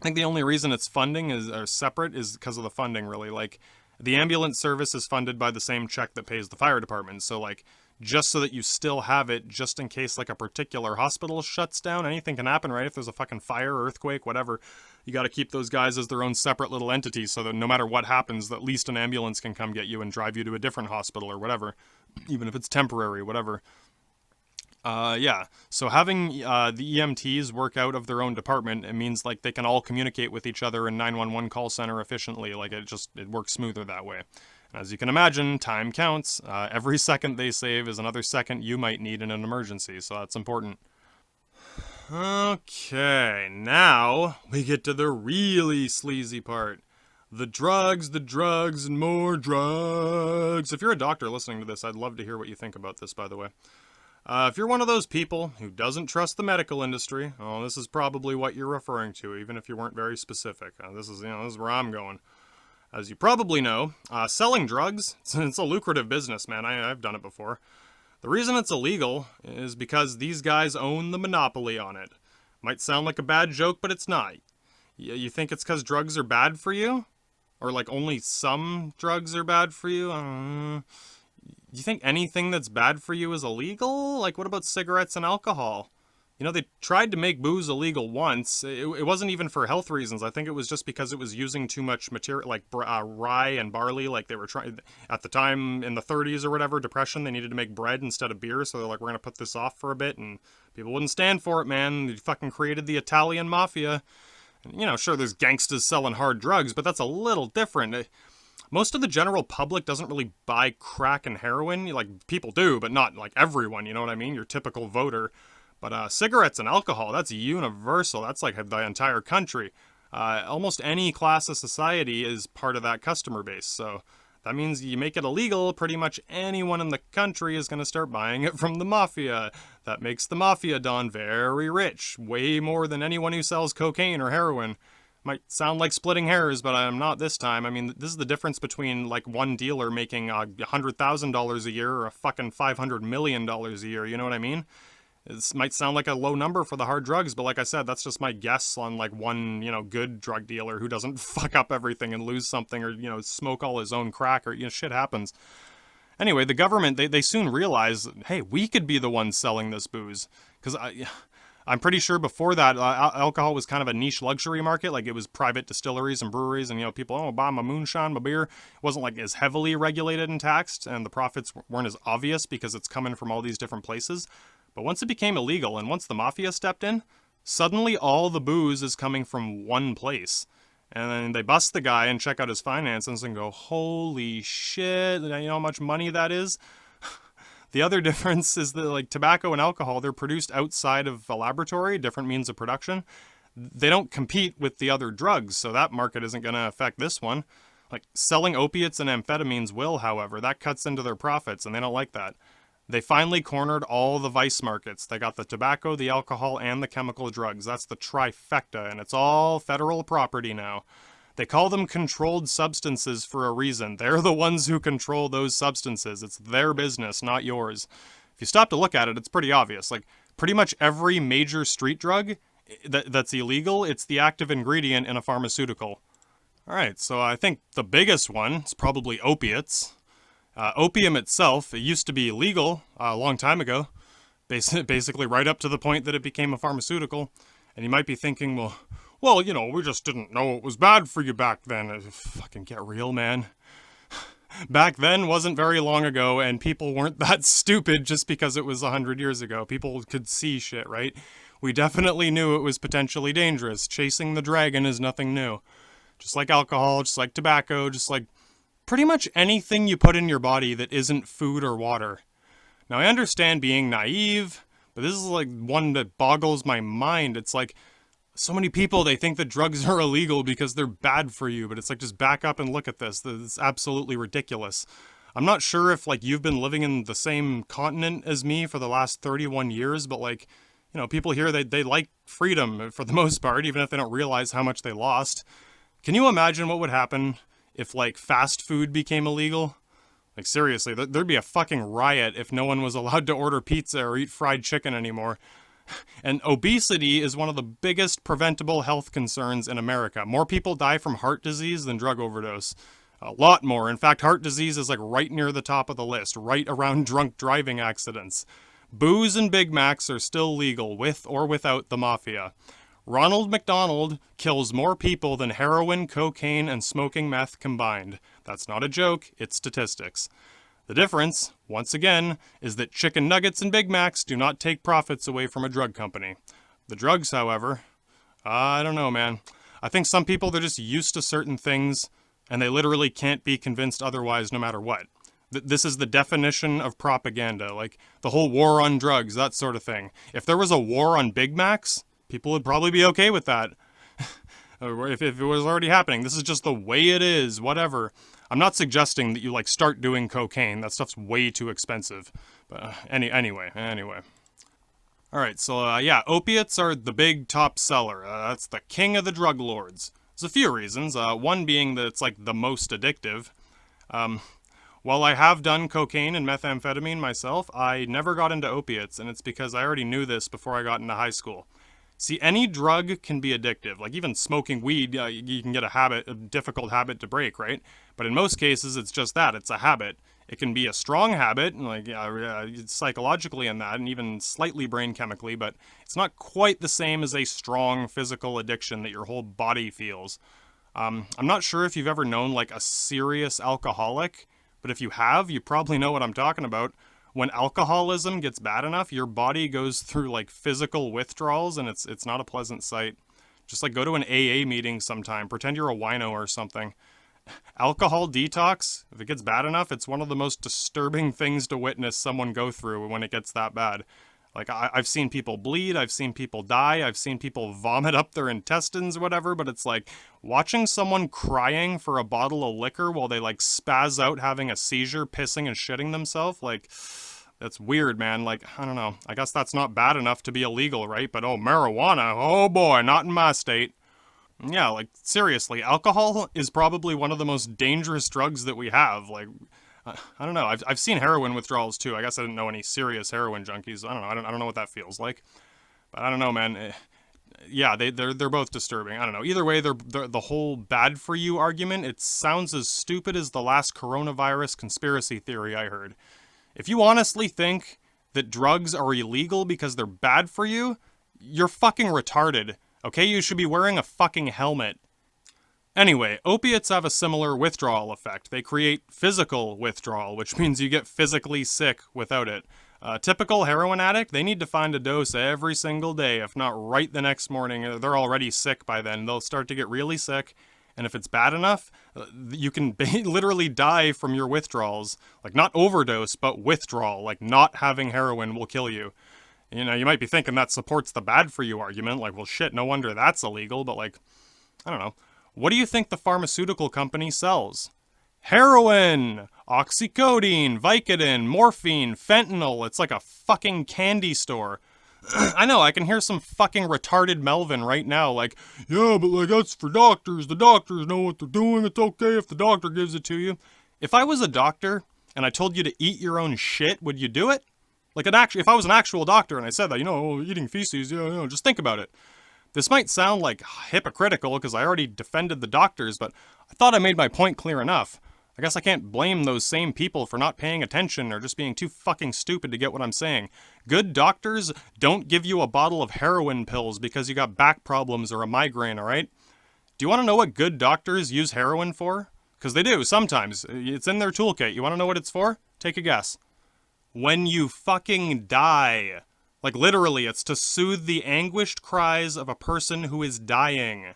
I think the only reason it's funding is separate is because of the funding, really. Like, the ambulance service is funded by the same check that pays the fire department. So, like, just so that you still have it, just in case, like, a particular hospital shuts down, anything can happen, right? If there's a fucking fire, earthquake, whatever, you got to keep those guys as their own separate little entities so that no matter what happens, at least an ambulance can come get you and drive you to a different hospital or whatever, even if it's temporary, whatever. Yeah, so having the EMTs work out of their own department, it means like they can all communicate with each other in 911 call center efficiently. Like it works smoother that way. And as you can imagine, time counts. Every second they save is another second you might need in an emergency, so that's important. Okay, now we get to the really sleazy part. The drugs, and more drugs. If you're a doctor listening to this, I'd love to hear what you think about this, by the way. If you're one of those people who doesn't trust the medical industry, oh, this is probably what you're referring to, even if you weren't very specific. This is where I'm going. As you probably know, selling drugs, it's a lucrative business, man. I've done it before. The reason it's illegal is because these guys own the monopoly on it. Might sound like a bad joke, but it's not. You think it's because drugs are bad for you? Or like only some drugs are bad for you? Do you think anything that's bad for you is illegal? Like, what about cigarettes and alcohol? You know, they tried to make booze illegal once. It wasn't even for health reasons. I think it was just because it was using too much material, like rye and barley. Like, they were trying, at the time in the 30s or whatever, Depression, they needed to make bread instead of beer. So they're like, we're going to put this off for a bit. And people wouldn't stand for it, man. They fucking created the Italian mafia. And, you know, sure, there's gangsters selling hard drugs, but that's a little different. Most of the general public doesn't really buy crack and heroin. Like, people do, but not, like, everyone, you know what I mean? Your typical voter. But cigarettes and alcohol, that's universal. That's, like, the entire country. Almost any class of society is part of that customer base. So That means you make it illegal, pretty much anyone in the country is going to start buying it from the mafia. That makes the mafia don very rich, way more than anyone who sells cocaine or heroin. Might sound like splitting hairs, but I'm not this time. I mean, this is the difference between, like, one dealer making $100,000 a year or a fucking $500 million a year, you know what I mean? This might sound like a low number for the hard drugs, but like I said, that's just my guess on, like, one, good drug dealer who doesn't fuck up everything and lose something or, smoke all his own crack or, shit happens. Anyway, the government, they soon realized, hey, we could be the ones selling this booze. Because I'm pretty sure before that, alcohol was kind of a niche luxury market. Like, it was private distilleries and breweries, and, people, buy my moonshine, my beer. It wasn't, like, as heavily regulated and taxed, and the profits weren't as obvious because it's coming from all these different places. But once it became illegal, and once the mafia stepped in, suddenly all the booze is coming from one place. And then they bust the guy and check out his finances and go, holy shit, you know how much money that is? The other difference is that, like, tobacco and alcohol, they're produced outside of a laboratory, different means of production. They don't compete with the other drugs, so that market isn't going to affect this one. Like, selling opiates and amphetamines will, however. That cuts into their profits, and they don't like that. They finally cornered all the vice markets. They got the tobacco, the alcohol, and the chemical drugs. That's the trifecta, and it's all federal property now. They call them controlled substances for a reason. They're the ones who control those substances. It's their business, not yours. If you stop to look at it, it's pretty obvious. Like, pretty much every major street drug that's illegal, it's the active ingredient in a pharmaceutical. All right, so I think the biggest one is probably opiates. Opium itself, it used to be illegal a long time ago, basically right up to the point that it became a pharmaceutical. And you might be thinking, well, we just didn't know it was bad for you back then. Fucking get real, man. Back then wasn't very long ago, and people weren't that stupid just because it was 100 years ago. People could see shit, right? We definitely knew it was potentially dangerous. Chasing the dragon is nothing new. Just like alcohol, just like tobacco, just like pretty much anything you put in your body that isn't food or water. Now, I understand being naive, but this is like one that boggles my mind. It's like, so many people, they think that drugs are illegal because they're bad for you, but it's like, just back up and look at this. It's absolutely ridiculous. I'm not sure if, like, you've been living in the same continent as me for the last 31 years, but, like, people here, they like freedom for the most part, even if they don't realize how much they lost. Can you imagine what would happen if, like, fast food became illegal? Like, seriously, there'd be a fucking riot if no one was allowed to order pizza or eat fried chicken anymore. And obesity is one of the biggest preventable health concerns in America. More people die from heart disease than drug overdose. A lot more. In fact, heart disease is, like, right near the top of the list, right around drunk driving accidents. Booze and Big Macs are still legal, with or without the mafia. Ronald McDonald kills more people than heroin, cocaine, and smoking meth combined. That's not a joke, it's statistics. The difference, once again, is that chicken nuggets and Big Macs do not take profits away from a drug company. The drugs, however, I don't know, man. I think some people, they're just used to certain things, and they literally can't be convinced otherwise no matter what. This is the definition of propaganda, like the whole war on drugs, that sort of thing. If there was a war on Big Macs, people would probably be okay with that. if it was already happening. This is just the way it is, whatever. I'm not suggesting that you, like, start doing cocaine. That stuff's way too expensive. But anyway. Alright, so yeah, opiates are the big top seller. That's the king of the drug lords. There's a few reasons. One being that it's, like, the most addictive. While I have done cocaine and methamphetamine myself, I never got into opiates, and it's because I already knew this before I got into high school. See, any drug can be addictive. Like, even smoking weed, you can get a difficult habit to break, right? But in most cases, it's just that. It's a habit. It can be a strong habit, like psychologically and that, and even slightly brain chemically, but it's not quite the same as a strong physical addiction that your whole body feels. I'm not sure if you've ever known, like, a serious alcoholic, but if you have, you probably know what I'm talking about. When alcoholism gets bad enough, your body goes through, like, physical withdrawals, and it's not a pleasant sight. Just, like, go to an AA meeting sometime. Pretend you're a wino or something. Alcohol detox, if it gets bad enough, it's one of the most disturbing things to witness someone go through when it gets that bad. Like, I've seen people bleed, I've seen people die, I've seen people vomit up their intestines, whatever, but it's like, watching someone crying for a bottle of liquor while they, like, spaz out having a seizure, pissing and shitting themselves, like, that's weird, man. Like, I don't know. I guess that's not bad enough to be illegal, right? But, oh, marijuana, oh boy, not in my state. Yeah, like, seriously, alcohol is probably one of the most dangerous drugs that we have. Like, I don't know. I've seen heroin withdrawals too. I guess I didn't know any serious heroin junkies. I don't know. I don't know what that feels like. But I don't know, man. Yeah, they're both disturbing. I don't know. Either way, they're the whole bad for you argument. It sounds as stupid as the last coronavirus conspiracy theory I heard. If you honestly think that drugs are illegal because they're bad for you, you're fucking retarded. Okay, you should be wearing a fucking helmet. Anyway, opiates have a similar withdrawal effect. They create physical withdrawal, which means you get physically sick without it. A typical heroin addict, they need to find a dose every single day, if not right the next morning. They're already sick by then. They'll start to get really sick, and if it's bad enough, you can literally die from your withdrawals. Like, not overdose, but withdrawal. Like, not having heroin will kill you. You know, you might be thinking that supports the bad for you argument. Like, well, shit, no wonder that's illegal, but, like, I don't know. What do you think the pharmaceutical company sells? Heroin, oxycodone, Vicodin, morphine, fentanyl. It's like a fucking candy store. I know, I can hear some fucking retarded Melvin right now, like, yeah, but like, that's for doctors. The doctors know what they're doing. It's okay if the doctor gives it to you. If I was a doctor and I told you to eat your own shit, would you do it? Like, if I was an actual doctor and I said that, eating feces, just think about it. This might sound like hypocritical because I already defended the doctors, but I thought I made my point clear enough. I guess I can't blame those same people for not paying attention or just being too fucking stupid to get what I'm saying. Good doctors don't give you a bottle of heroin pills because you got back problems or a migraine, alright? Do you want to know what good doctors use heroin for? Because they do, sometimes. It's in their toolkit. You want to know what it's for? Take a guess. When you fucking die. Like, literally, it's to soothe the anguished cries of a person who is dying.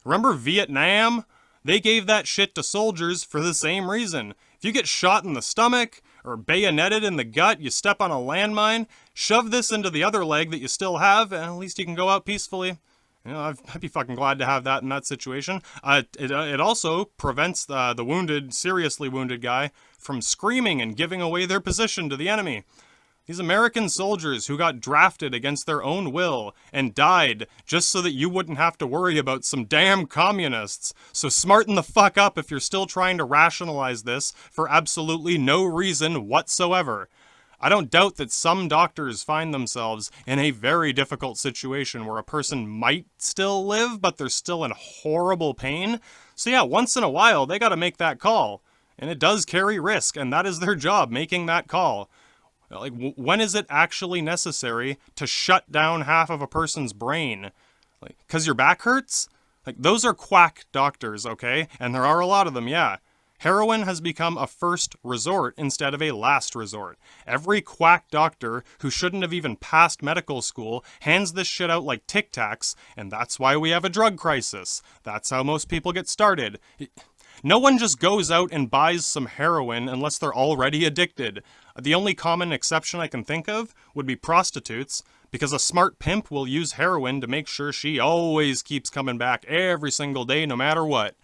Remember Vietnam? They gave that shit to soldiers for the same reason. If you get shot in the stomach, or bayoneted in the gut, you step on a landmine, shove this into the other leg that you still have, and at least you can go out peacefully. I'd be fucking glad to have that in that situation. It also prevents the wounded, seriously wounded guy from screaming and giving away their position to the enemy. These American soldiers who got drafted against their own will and died just so that you wouldn't have to worry about some damn communists. So smarten the fuck up if you're still trying to rationalize this for absolutely no reason whatsoever. I don't doubt that some doctors find themselves in a very difficult situation where a person might still live, but they're still in horrible pain. So yeah, once in a while, they gotta make that call. And it does carry risk, and that is their job, making that call. Like, when is it actually necessary to shut down half of a person's brain? Like, 'cause your back hurts? Like, those are quack doctors, okay? And there are a lot of them, yeah. Heroin has become a first resort instead of a last resort. Every quack doctor who shouldn't have even passed medical school hands this shit out like Tic Tacs, and that's why we have a drug crisis. That's how most people get started. No one just goes out and buys some heroin unless they're already addicted. The only common exception I can think of would be prostitutes, because a smart pimp will use heroin to make sure she always keeps coming back every single day no matter what.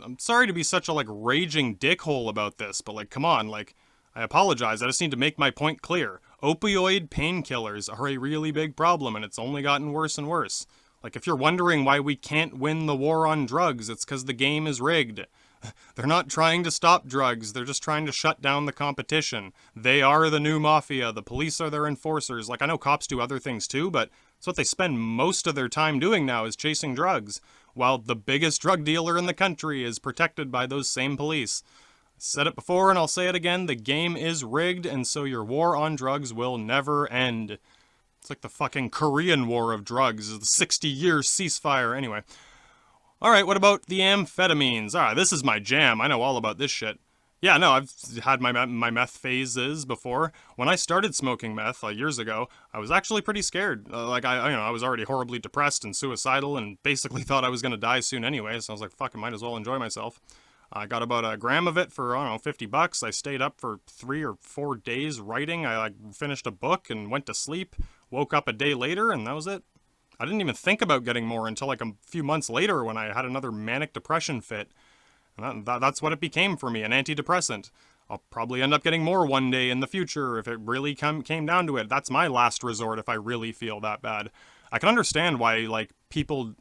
I'm sorry to be such a, raging dickhole about this, but, come on, I apologize, I just need to make my point clear. Opioid painkillers are a really big problem, and it's only gotten worse and worse. If you're wondering why we can't win the war on drugs, it's because the game is rigged. They're not trying to stop drugs, they're just trying to shut down the competition. They are the new mafia, the police are their enforcers. I know cops do other things too, but it's what they spend most of their time doing now is chasing drugs, while the biggest drug dealer in the country is protected by those same police. I said it before and I'll say it again, the game is rigged, and so your war on drugs will never end. It's like the fucking Korean War of drugs, the 60-year ceasefire. Anyway. Alright, what about the amphetamines? This is my jam. I know all about this shit. Yeah, no, I've had my meth phases before. When I started smoking meth years ago, I was actually pretty scared. I was already horribly depressed and suicidal and basically thought I was going to die soon anyway, so I was like, fuck, I might as well enjoy myself. I got about a gram of it for, I don't know, $50. I stayed up for 3 or 4 days writing. I finished a book and went to sleep, woke up a day later, and that was it. I didn't even think about getting more until like a few months later when I had another manic depression fit. And that's what it became for me, an antidepressant. I'll probably end up getting more one day in the future if it really came down to it. That's my last resort if I really feel that bad. I can understand why, like, people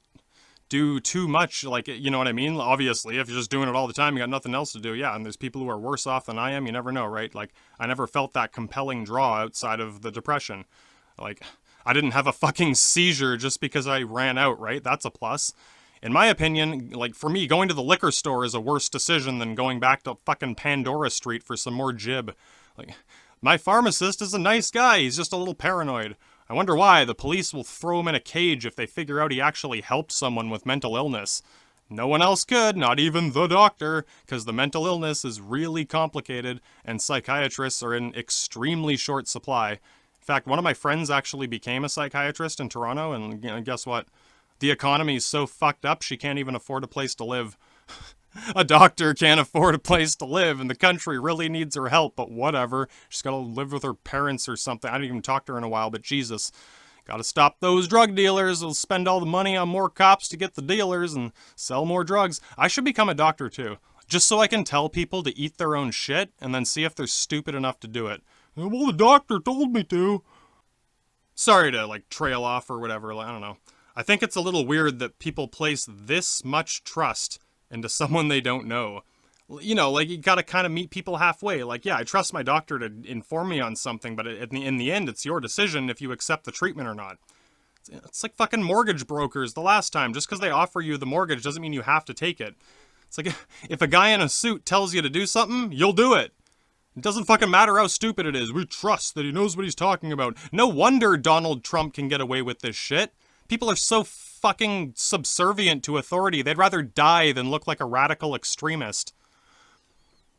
do too much, like, you know what I mean? Obviously, if you're just doing it all the time, you got nothing else to do, yeah, and there's people who are worse off than I am, you never know, right? Like, I never felt that compelling draw outside of the depression. Like, I didn't have a fucking seizure just because I ran out, right? That's a plus. In my opinion, like, for me, going to the liquor store is a worse decision than going back to fucking Pandora Street for some more jib. Like, my pharmacist is a nice guy, he's just a little paranoid. I wonder why. The police will throw him in a cage if they figure out he actually helped someone with mental illness. No one else could, not even the doctor, because the mental illness is really complicated, and psychiatrists are in extremely short supply. In fact, one of my friends actually became a psychiatrist in Toronto, and guess what? The economy's so fucked up she can't even afford a place to live. A doctor can't afford a place to live, and the country really needs her help, but whatever. She's gotta live with her parents or something. I didn't even talk to her in a while, but Jesus. Gotta stop those drug dealers. They'll spend all the money on more cops to get the dealers and sell more drugs. I should become a doctor too, just so I can tell people to eat their own shit and then see if they're stupid enough to do it. Well, the doctor told me to. Sorry to, like, trail off or whatever, I don't know. I think it's a little weird that people place this much trust into someone they don't know. You know, like, you gotta kind of meet people halfway. Like, yeah, I trust my doctor to inform me on something, but in the end, it's your decision if you accept the treatment or not. It's like fucking mortgage brokers the last time. Just because they offer you the mortgage doesn't mean you have to take it. It's like, if a guy in a suit tells you to do something, you'll do it. It doesn't fucking matter how stupid it is. We trust that he knows what he's talking about. No wonder Donald Trump can get away with this shit. People are so fucking subservient to authority. They'd rather die than look like a radical extremist.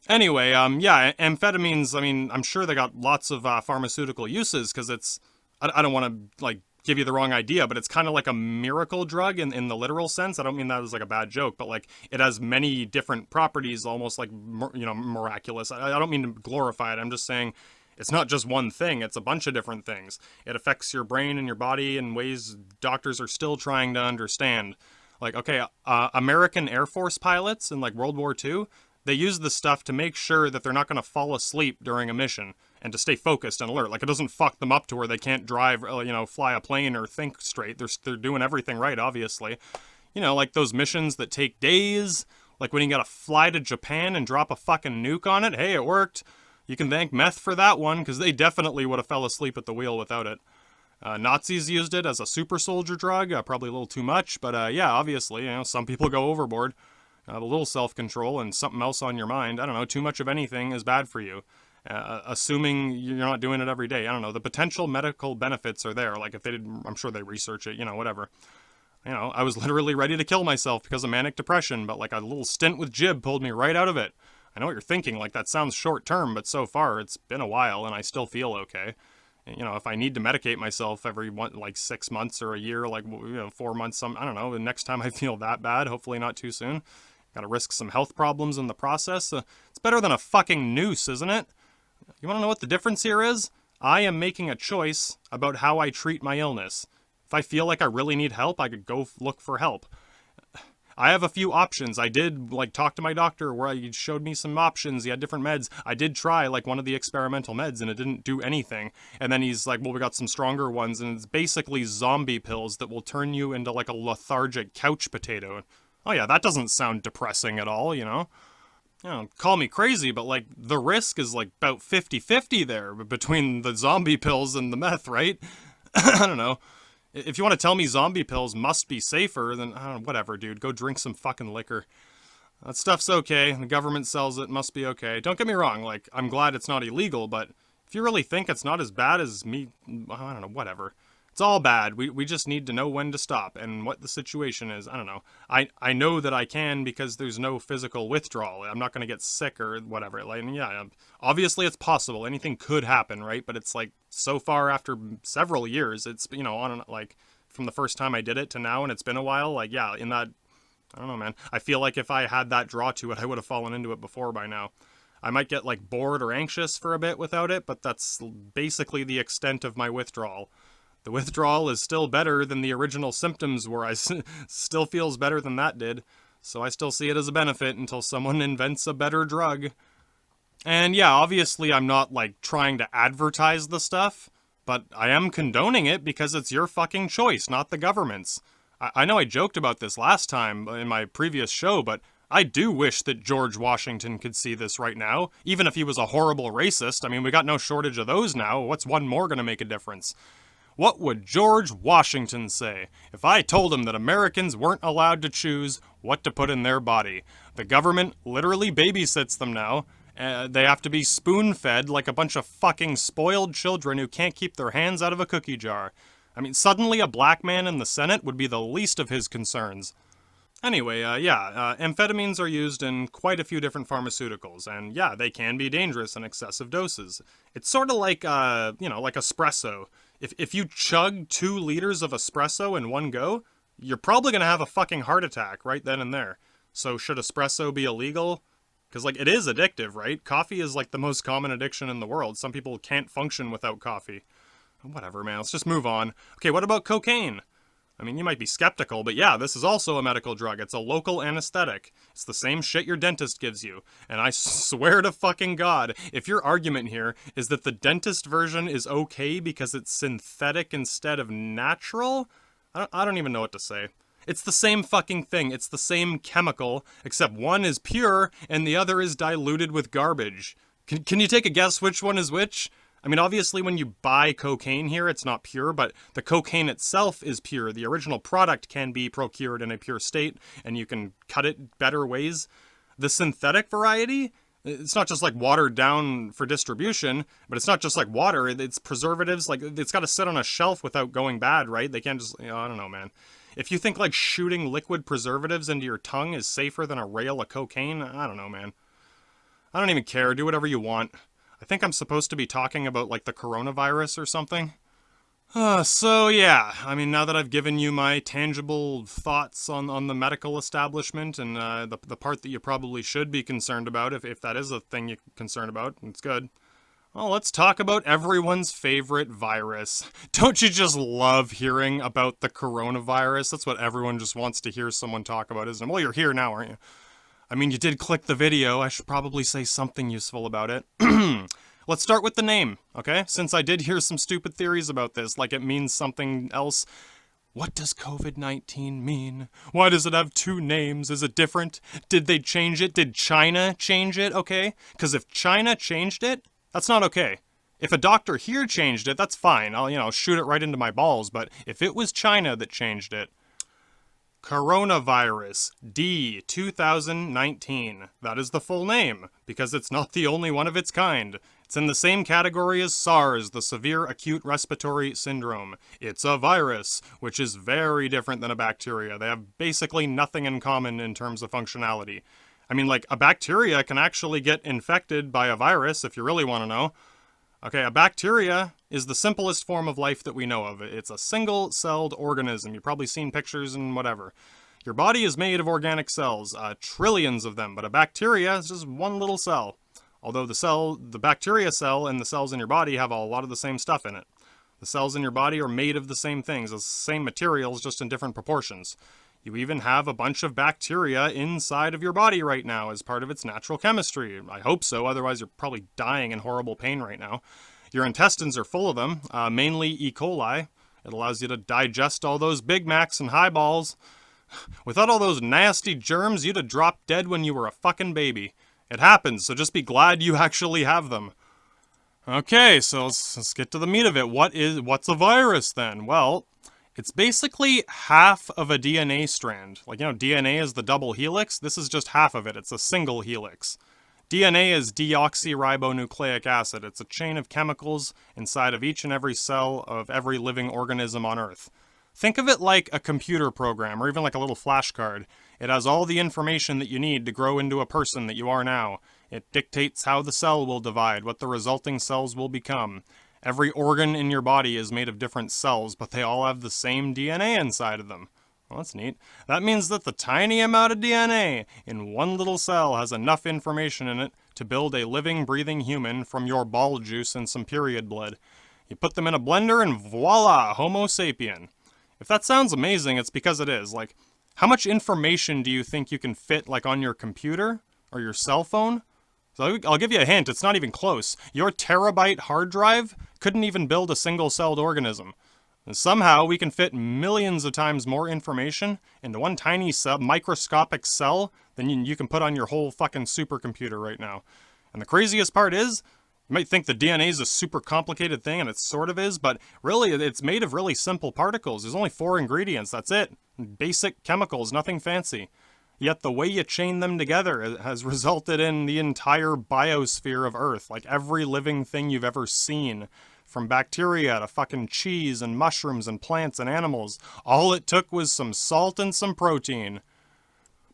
Anyway, yeah, amphetamines, I mean, I'm sure they got lots of pharmaceutical uses, because it's, I don't want to, like, give you the wrong idea, but it's kind of like a miracle drug in the literal sense. I don't mean that as, like, a bad joke, but, like, it has many different properties, almost like, you know, miraculous. I don't mean to glorify it, I'm just saying it's not just one thing, it's a bunch of different things. It affects your brain and your body in ways doctors are still trying to understand. Like, okay, American Air Force pilots in, like, World War II, they use this stuff to make sure that they're not going to fall asleep during a mission and to stay focused and alert. Like, it doesn't fuck them up to where they can't drive, you know, fly a plane or think straight. They're doing everything right, obviously. You know, like those missions that take days, like when you gotta fly to Japan and drop a fucking nuke on it. Hey, it worked. You can thank meth for that one, because they definitely would have fell asleep at the wheel without it. Nazis used it as a super soldier drug, probably a little too much, but yeah, obviously, you know, some people go overboard. A little self-control and something else on your mind. I don't know, too much of anything is bad for you. Assuming you're not doing it every day. I don't know, the potential medical benefits are there. Like, if they did, I'm sure they research it, you know, whatever. You know, I was literally ready to kill myself because of manic depression, but like a little stint with Jib pulled me right out of it. I know what you're thinking, like that sounds short term, but so far it's been a while and I still feel okay. You know, if I need to medicate myself every like 6 months or a year, like, you know, 4 months, I don't know, the next time I feel that bad, hopefully not too soon. Gotta risk some health problems in the process. It's better than a fucking noose, isn't it? You wanna know what the difference here is? I am making a choice about how I treat my illness. If I feel like I really need help, I could go look for help. I have a few options. I did, like, talk to my doctor where he showed me some options. He had different meds. I did try, like, one of the experimental meds, and it didn't do anything. And then he's like, well, we got some stronger ones, and it's basically zombie pills that will turn you into, like, a lethargic couch potato. Oh yeah, that doesn't sound depressing at all, you know? You know, call me crazy, but, like, the risk is, like, about 50-50 there between the zombie pills and the meth, right? I don't know. If you want to tell me zombie pills must be safer, then whatever, dude. Go drink some fucking liquor. That stuff's okay. The government sells it. Must be okay. Don't get me wrong. Like, I'm glad it's not illegal, but if you really think it's not as bad as me, I don't know, whatever. It's all bad. We just need to know when to stop and what the situation is. I don't know. I know that I can because there's no physical withdrawal. I'm not going to get sick or whatever. Like, yeah, obviously it's possible. Anything could happen, right? But it's like so far after several years, it's, you know, on like from the first time I did it to now, and it's been a while. Like, yeah, in that I don't know, man. I feel like if I had that draw to it, I would have fallen into it before by now. I might get, like, bored or anxious for a bit without it, but that's basically the extent of my withdrawal. The withdrawal is still better than the original symptoms were. Still feels better than that did. So I still see it as a benefit until someone invents a better drug. And yeah, obviously I'm not, like, trying to advertise the stuff, but I am condoning it because it's your fucking choice, not the government's. I know I joked about this last time in my previous show, but I do wish that George Washington could see this right now, even if he was a horrible racist. I mean, we got no shortage of those now. What's one more gonna make a difference? What would George Washington say if I told him that Americans weren't allowed to choose what to put in their body? The government literally babysits them now. They have to be spoon-fed like a bunch of fucking spoiled children who can't keep their hands out of a cookie jar. I mean, suddenly a black man in the Senate would be the least of his concerns. Anyway, amphetamines are used in quite a few different pharmaceuticals, and yeah, they can be dangerous in excessive doses. It's sort of like, like espresso. If you chug 2 liters of espresso in one go, you're probably gonna have a fucking heart attack right then and there. So should espresso be illegal? Because, like, it is addictive, right? Coffee is, like, the most common addiction in the world. Some people can't function without coffee. Whatever, man, let's just move on. Okay, what about cocaine? I mean, you might be skeptical, but yeah, this is also a medical drug. It's a local anesthetic. It's the same shit your dentist gives you. And I swear to fucking God, if your argument here is that the dentist version is okay because it's synthetic instead of natural, I don't even know what to say. It's the same fucking thing. It's the same chemical, except one is pure and the other is diluted with garbage. Can you take a guess which one is which? I mean, obviously when you buy cocaine here, it's not pure, but the cocaine itself is pure. The original product can be procured in a pure state, and you can cut it better ways. The synthetic variety, it's not just like watered down for distribution, but it's not just like water, it's preservatives, like it's got to sit on a shelf without going bad, right? They can't just, I don't know, man. If you think like shooting liquid preservatives into your tongue is safer than a rail of cocaine, I don't know, man. I don't even care, do whatever you want. I think I'm supposed to be talking about, like, the coronavirus or something. So yeah, I mean, now that I've given you my tangible thoughts on the medical establishment and the part that you probably should be concerned about, if that is a thing you're concerned about, it's good. Well, let's talk about everyone's favorite virus. Don't you just love hearing about the coronavirus? That's what everyone just wants to hear someone talk about, isn't it? Well, you're here now, aren't you? I mean, you did click the video. I should probably say something useful about it. Let's start with the name, okay? Since I did hear some stupid theories about this, like it means something else. What does COVID-19 mean? Why does it have 2 names? Is it different? Did they change it? Did China change it, okay? Because if China changed it, that's not okay. If a doctor here changed it, that's fine. I'll, shoot it right into my balls. But if it was China that changed it, Coronavirus D 2019. That is the full name, because it's not the only one of its kind. It's in the same category as SARS, the Severe Acute Respiratory Syndrome. It's a virus, which is very different than a bacteria. They have basically nothing in common in terms of functionality. I mean, like, a bacteria can actually get infected by a virus, if you really want to know. Okay, a bacteria is the simplest form of life that we know of. It's a single-celled organism. You've probably seen pictures and whatever. Your body is made of organic cells, trillions of them, but a bacteria is just one little cell. Although the bacteria cell and the cells in your body have a lot of the same stuff in it. The cells in your body are made of the same things, the same materials, just in different proportions. You even have a bunch of bacteria inside of your body right now as part of its natural chemistry. I hope so, otherwise you're probably dying in horrible pain right now. Your intestines are full of them, mainly E. coli. It allows you to digest all those Big Macs and highballs. Without all those nasty germs, you'd have dropped dead when you were a fucking baby. It happens, so just be glad you actually have them. Okay, so let's get to the meat of it. What's a virus then? Well, it's basically half of a DNA strand. Like, DNA is the double helix. This is just half of it. It's a single helix. DNA is deoxyribonucleic acid. It's a chain of chemicals inside of each and every cell of every living organism on Earth. Think of it like a computer program, or even like a little flashcard. It has all the information that you need to grow into a person that you are now. It dictates how the cell will divide, what the resulting cells will become. Every organ in your body is made of different cells, but they all have the same DNA inside of them. Well, that's neat. That means that the tiny amount of DNA in one little cell has enough information in it to build a living, breathing human from your ball juice and some period blood. You put them in a blender and voila, Homo sapien. If that sounds amazing, it's because it is. Like, how much information do you think you can fit, like, on your computer or your cell phone? So I'll give you a hint, it's not even close. Your terabyte hard drive couldn't even build a single-celled organism. And somehow we can fit millions of times more information into one tiny microscopic cell than you can put on your whole fucking supercomputer right now. And the craziest part is, you might think the DNA is a super complicated thing, and it sort of is, but really it's made of really simple particles. There's only 4 ingredients, that's it. Basic chemicals, nothing fancy. Yet the way you chain them together has resulted in the entire biosphere of Earth, like every living thing you've ever seen. From bacteria to fucking cheese and mushrooms and plants and animals. All it took was some salt and some protein.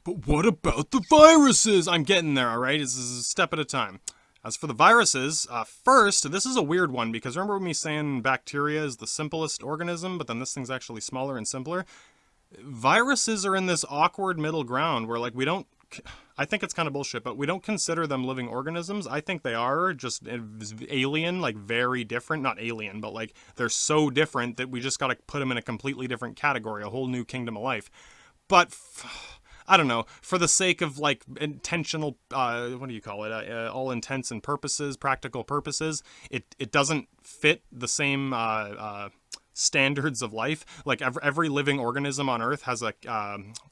But what about the viruses? I'm getting there, alright? This is a step at a time. As for the viruses, first, this is a weird one, because remember me saying bacteria is the simplest organism, but then this thing's actually smaller and simpler? Viruses are in this awkward middle ground where, like, we don't... I think it's kind of bullshit, but we don't consider them living organisms. I think they are just alien, like very different. Not alien, but like they're so different that we just got to put them in a completely different category, a whole new kingdom of life. But I don't know, for the sake of like intentional, what do you call it? All intents and purposes, practical purposes, it doesn't fit the same standards of life. Like every living organism on Earth has a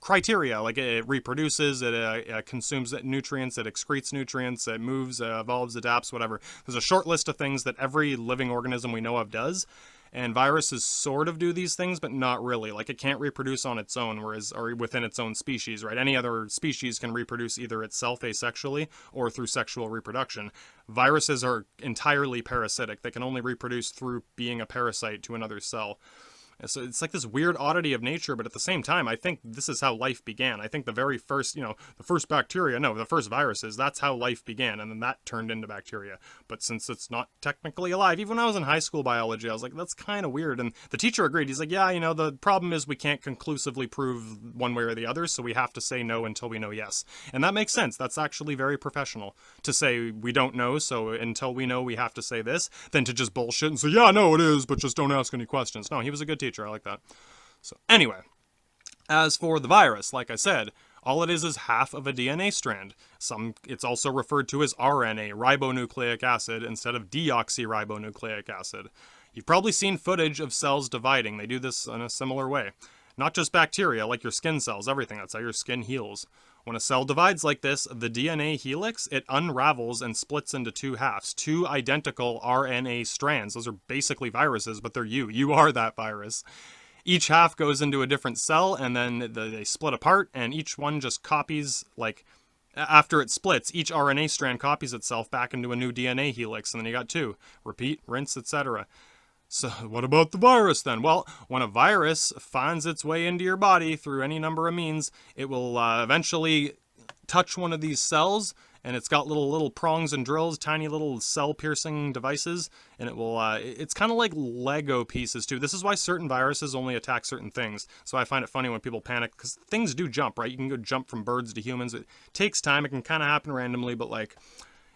criteria. Like it reproduces, it consumes nutrients, it excretes nutrients, it moves, evolves, adapts, whatever. There's a short list of things that every living organism we know of does. And viruses sort of do these things, but not really. Like it can't reproduce on its own, or within its own species, right? Any other species can reproduce either itself asexually or through sexual reproduction. Viruses are entirely parasitic. They can only reproduce through being a parasite to another cell. So it's like this weird oddity of nature, but at the same time, I think this is how life began. I think the very first, the first bacteria, no, the first viruses, that's how life began, and then that turned into bacteria. But since it's not technically alive, even when I was in high school biology, I was like, that's kind of weird. And the teacher agreed. He's like, yeah, the problem is we can't conclusively prove one way or the other, so we have to say no until we know yes. And that makes sense. That's actually very professional to say we don't know, so until we know we have to say this, than to just bullshit and say, yeah, no, it is, but just don't ask any questions. No, he was a good teacher. I like that. So anyway, as for the virus, like I said, all it is half of a DNA strand. It's also referred to as RNA, ribonucleic acid, instead of deoxyribonucleic acid. You've probably seen footage of cells dividing. They do this in a similar way. Not just bacteria, like your skin cells, everything. That's how your skin heals. When a cell divides like this, the DNA helix, it unravels and splits into 2 halves, 2 identical RNA strands. Those are basically viruses, but they're you. You are that virus. Each half goes into a different cell, and then they split apart, and each one just copies, like, after it splits, each RNA strand copies itself back into a new DNA helix, and then you got 2. Repeat, rinse, etc. So what about the virus then? Well, when a virus finds its way into your body through any number of means, it will eventually touch one of these cells, and it's got little prongs and drills, tiny little cell-piercing devices, and it will, it's kind of like Lego pieces too. This is why certain viruses only attack certain things. So I find it funny when people panic, because things do jump, right? You can go jump from birds to humans. It takes time. It can kind of happen randomly, but like,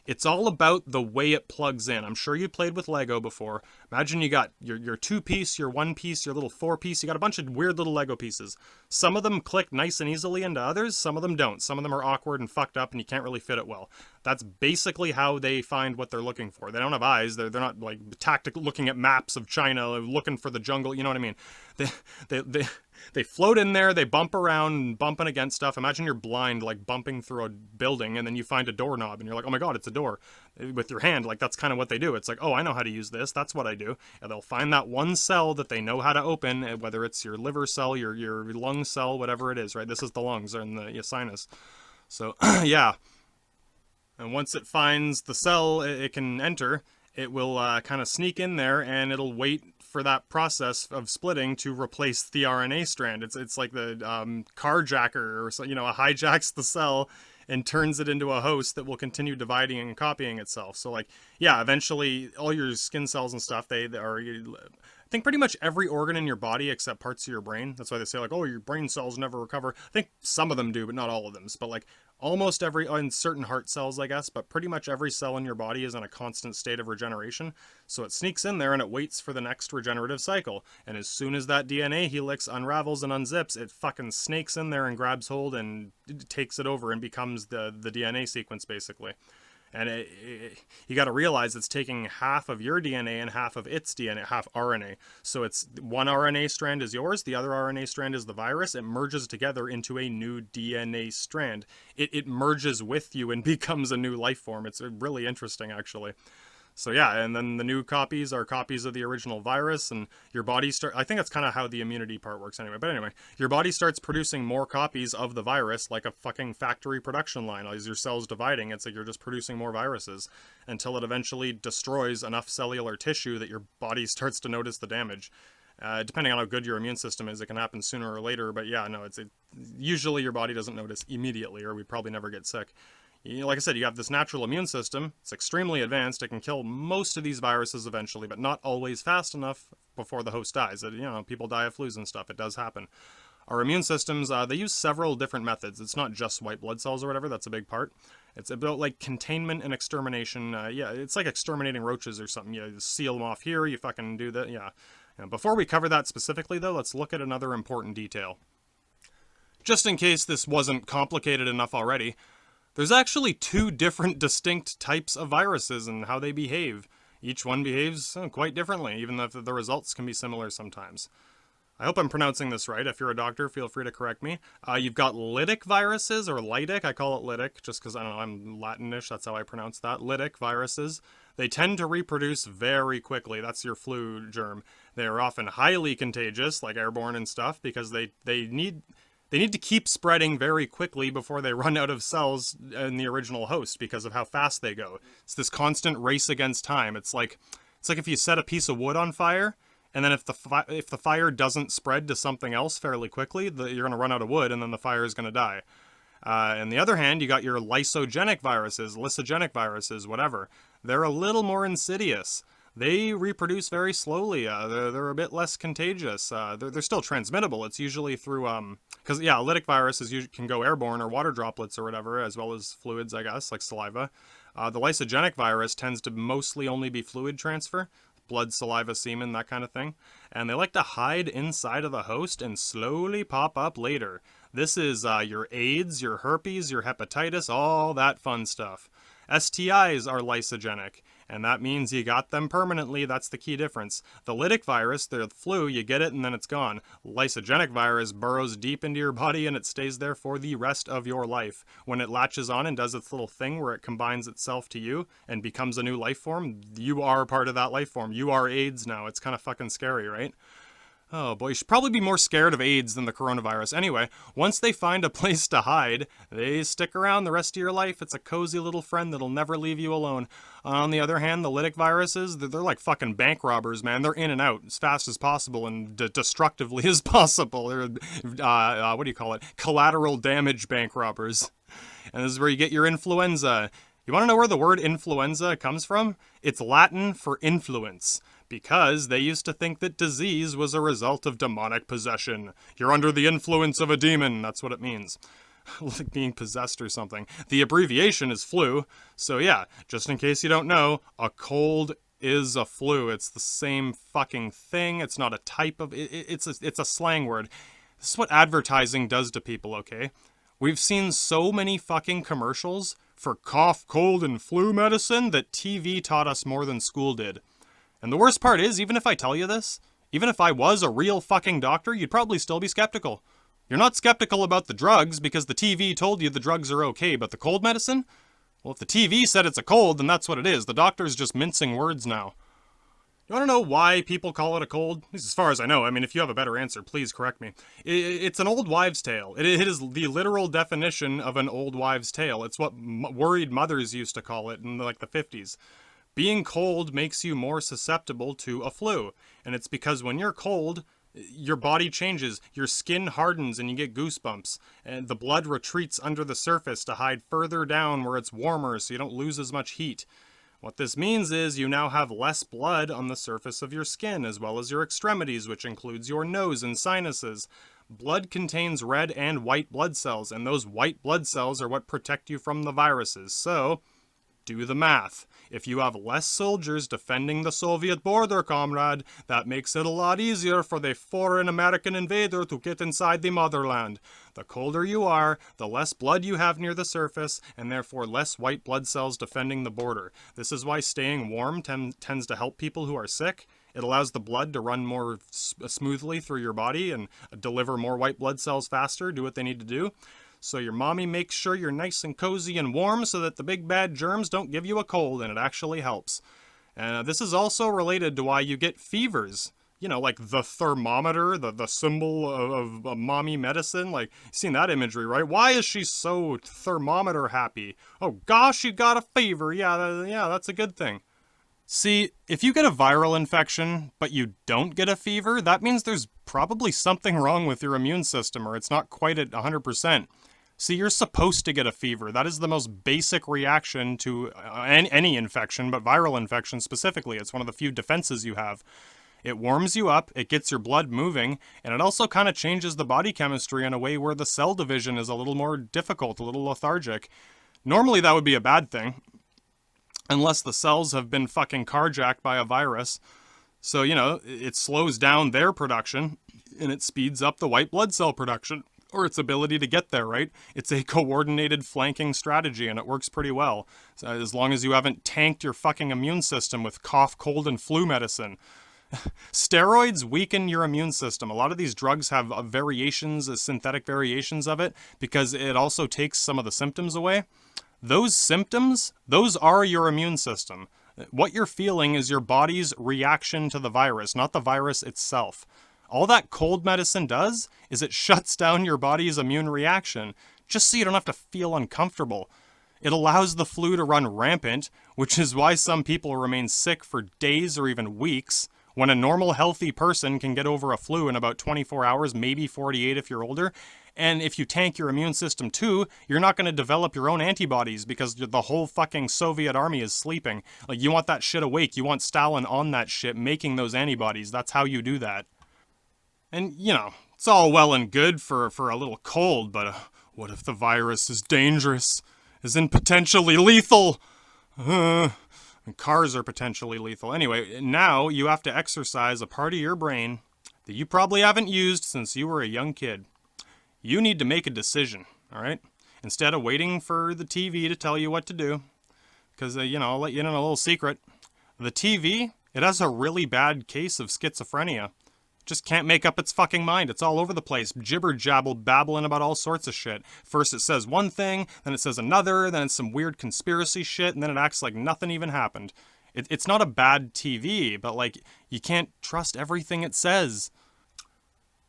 it's all about the way it plugs in. I'm sure you played with Lego before. Imagine you got your 2-piece, your 1-piece, your little 4-piece. You got a bunch of weird little Lego pieces. Some of them click nice and easily into others. Some of them don't. Some of them are awkward and fucked up and you can't really fit it well. That's basically how they find what they're looking for. They don't have eyes. They're not like tactical looking at maps of China, looking for the jungle. You know what I mean? They float in there, they bump around, bumping against stuff. Imagine you're blind, like bumping through a building, and then you find a doorknob, and you're like, oh my god, it's a door. With your hand, like that's kind of what they do. It's like, oh, I know how to use this, that's what I do. And they'll find that one cell that they know how to open, whether it's your liver cell, your lung cell, whatever it is, right? This is the lungs and the sinus. So, yeah. And once it finds the cell it can enter, it will kind of sneak in there, and it'll wait for that process of splitting to replace the RNA strand. It's like the carjacker, or so, hijacks the cell and turns it into a host that will continue dividing and copying itself. So like, yeah, eventually all your skin cells and stuff, they are think pretty much every organ in your body except parts of your brain. That's why they say, like, oh, your brain cells never recover. I think some of them do, but not all of them. But like almost every, in certain heart cells, I guess, but pretty much every cell in your body is in a constant state of regeneration. So it sneaks in there and it waits for the next regenerative cycle. And as soon as that DNA helix unravels and unzips, it fucking snakes in there and grabs hold and takes it over and becomes the DNA sequence, basically. And you got to realize it's taking half of your DNA and half of its DNA, half RNA. So it's one RNA strand is yours, the other RNA strand is the virus. It merges together into a new DNA strand. It merges with you and becomes a new life form. It's really interesting, actually. So yeah, and then the new copies are copies of the original virus, and your body I think that's kind of how the immunity part works anyway. But anyway, your body starts producing more copies of the virus, like a fucking factory production line. As your cells dividing, it's like you're just producing more viruses until it eventually destroys enough cellular tissue that your body starts to notice the damage. Depending on how good your immune system is, it can happen sooner or later. But yeah, no, usually your body doesn't notice immediately, or we probably never get sick. Like I said, you have this natural immune system. It's extremely advanced. It can kill most of these viruses eventually, but not always fast enough before the host dies. People die of flus and stuff. It does happen. Our immune systems, they use several different methods. It's not just white blood cells or whatever. That's a big part. It's about like containment and extermination. It's like exterminating roaches or something. You seal them off here. You fucking do that. Yeah. Before we cover that specifically, though, let's look at another important detail. Just in case this wasn't complicated enough already, there's actually two different distinct types of viruses and how they behave. Each one behaves quite differently, even though the results can be similar sometimes. I hope I'm pronouncing this right. If you're a doctor, feel free to correct me. You've got lytic viruses, or lytic. I call it lytic just because, I don't know, I'm Latinish. That's how I pronounce that. Lytic viruses. They tend to reproduce very quickly. That's your flu germ. They are often highly contagious, like airborne and stuff, because they need to keep spreading very quickly before they run out of cells in the original host because of how fast they go. It's this constant race against time. It's like if you set a piece of wood on fire, and then if the fire doesn't spread to something else fairly quickly, you're going to run out of wood, and then the fire is going to die. On the other hand, you got your lysogenic viruses, whatever. They're a little more insidious. They reproduce very slowly. They're a bit less contagious. They're still transmittable. It's usually through because lytic viruses can go airborne or water droplets or whatever, as well as fluids, I guess, like saliva. The lysogenic virus tends to mostly only be fluid transfer, blood, saliva, semen, that kind of thing. And they like to hide inside of the host and slowly pop up later. This is your AIDS, your herpes, your hepatitis, all that fun stuff. STIs are lysogenic, and that means you got them permanently. That's the key difference. The lytic virus, the flu, you get it and then it's gone. Lysogenic virus burrows deep into your body and it stays there for the rest of your life. When it latches on and does its little thing where it combines itself to you and becomes a new life form, you are part of that life form. You are AIDS now. It's kind of fucking scary, right? Oh boy, you should probably be more scared of AIDS than the coronavirus. Anyway, once they find a place to hide, they stick around the rest of your life. It's a cozy little friend that'll never leave you alone. On the other hand, the lytic viruses, they're like fucking bank robbers, man. They're in and out as fast as possible and destructively as possible. They're, what do you call it? Collateral damage bank robbers. And this is where you get your influenza. You want to know where the word influenza comes from? It's Latin for influence. Because they used to think that disease was a result of demonic possession. You're under the influence of a demon, that's what it means. Like being possessed or something. The abbreviation is flu, so yeah, just in case you don't know, a cold is a flu. It's the same fucking thing. It's not a type of... It's a slang word. This is what advertising does to people, okay? We've seen so many fucking commercials for cough, cold, and flu medicine that TV taught us more than school did. And the worst part is, even if I tell you this, even if I was a real fucking doctor, you'd probably still be skeptical. You're not skeptical about the drugs because the TV told you the drugs are okay, but the cold medicine? Well, if the TV said it's a cold, then that's what it is. The doctor's just mincing words now. You want to know why people call it a cold? At least as far as I know. I mean, if you have a better answer, please correct me. It's an old wives' tale. It is the literal definition of an old wives' tale. It's what worried mothers used to call it in like the 50s. Being cold makes you more susceptible to a flu. And it's because when you're cold, your body changes, your skin hardens and you get goosebumps. And the blood retreats under the surface to hide further down where it's warmer so you don't lose as much heat. What this means is you now have less blood on the surface of your skin, as well as your extremities, which includes your nose and sinuses. Blood contains red and white blood cells, and those white blood cells are what protect you from the viruses. So, do the math. If you have less soldiers defending the Soviet border, comrade, that makes it a lot easier for the foreign American invader to get inside the motherland. The colder you are, the less blood you have near the surface, and therefore less white blood cells defending the border. This is why staying warm tends to help people who are sick. It allows the blood to run more smoothly through your body and deliver more white blood cells faster, do what they need to do. So your mommy makes sure you're nice and cozy and warm so that the big bad germs don't give you a cold, and it actually helps. And this is also related to why you get fevers. You know, like the thermometer, the symbol of mommy medicine. Like, you've seen that imagery, right? Why is she so thermometer happy? Oh gosh, you got a fever. Yeah, that's a good thing. See, if you get a viral infection, but you don't get a fever, that means there's probably something wrong with your immune system, or it's not quite at 100%. See, you're supposed to get a fever. That is the most basic reaction to any infection, but viral infection specifically. It's one of the few defenses you have. It warms you up, it gets your blood moving, and it also kind of changes the body chemistry in a way where the cell division is a little more difficult, a little lethargic. Normally that would be a bad thing, unless the cells have been fucking carjacked by a virus. So, you know, it slows down their production, and it speeds up the white blood cell production, or its ability to get there, right? It's a coordinated flanking strategy, and it works pretty well. So as long as you haven't tanked your fucking immune system with cough, cold, and flu medicine. Steroids weaken your immune system. A lot of these drugs have variations, synthetic variations of it, because it also takes some of the symptoms away. Those symptoms, those are your immune system. What you're feeling is your body's reaction to the virus, not the virus itself. All that cold medicine does is it shuts down your body's immune reaction, just so you don't have to feel uncomfortable. It allows the flu to run rampant, which is why some people remain sick for days or even weeks, when a normal, healthy person can get over a flu in about 24 hours, maybe 48 if you're older. And if you tank your immune system too, you're not going to develop your own antibodies because the whole fucking Soviet army is sleeping. Like, you want that shit awake. You want Stalin on that shit making those antibodies. That's how you do that. And, you know, it's all well and good for a little cold, but what if the virus is dangerous? Isn't potentially lethal? And cars are potentially lethal. Anyway, now you have to exercise a part of your brain that you probably haven't used since you were a young kid. You need to make a decision, all right? Instead of waiting for the TV to tell you what to do, because, you know, I'll let you in on a little secret. The TV, it has a really bad case of schizophrenia. Just can't make up its fucking mind. It's all over the place, jibber-jabble, babbling about all sorts of shit. First it says one thing, then it says another, then it's some weird conspiracy shit, and then it acts like nothing even happened. It's not a bad TV, but, like, you can't trust everything it says.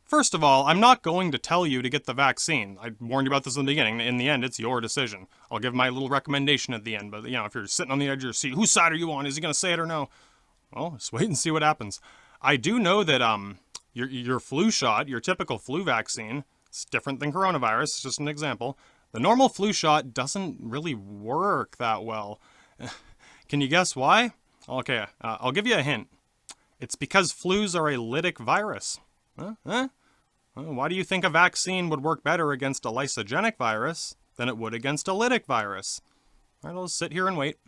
First of all, I'm not going to tell you to get the vaccine. I warned you about this in the beginning. In the end, it's your decision. I'll give my little recommendation at the end, but, you know, if you're sitting on the edge of your seat, whose side are you on? Is he going to say it or no? Well, just wait and see what happens. I do know that, your flu shot, your typical flu vaccine, it's different than coronavirus, it's just an example. The normal flu shot doesn't really work that well. Can you guess why? Okay, I'll give you a hint. It's because flus are a lytic virus. Why do you think a vaccine would work better against a lysogenic virus than it would against a lytic virus? All right, I'll sit here and wait.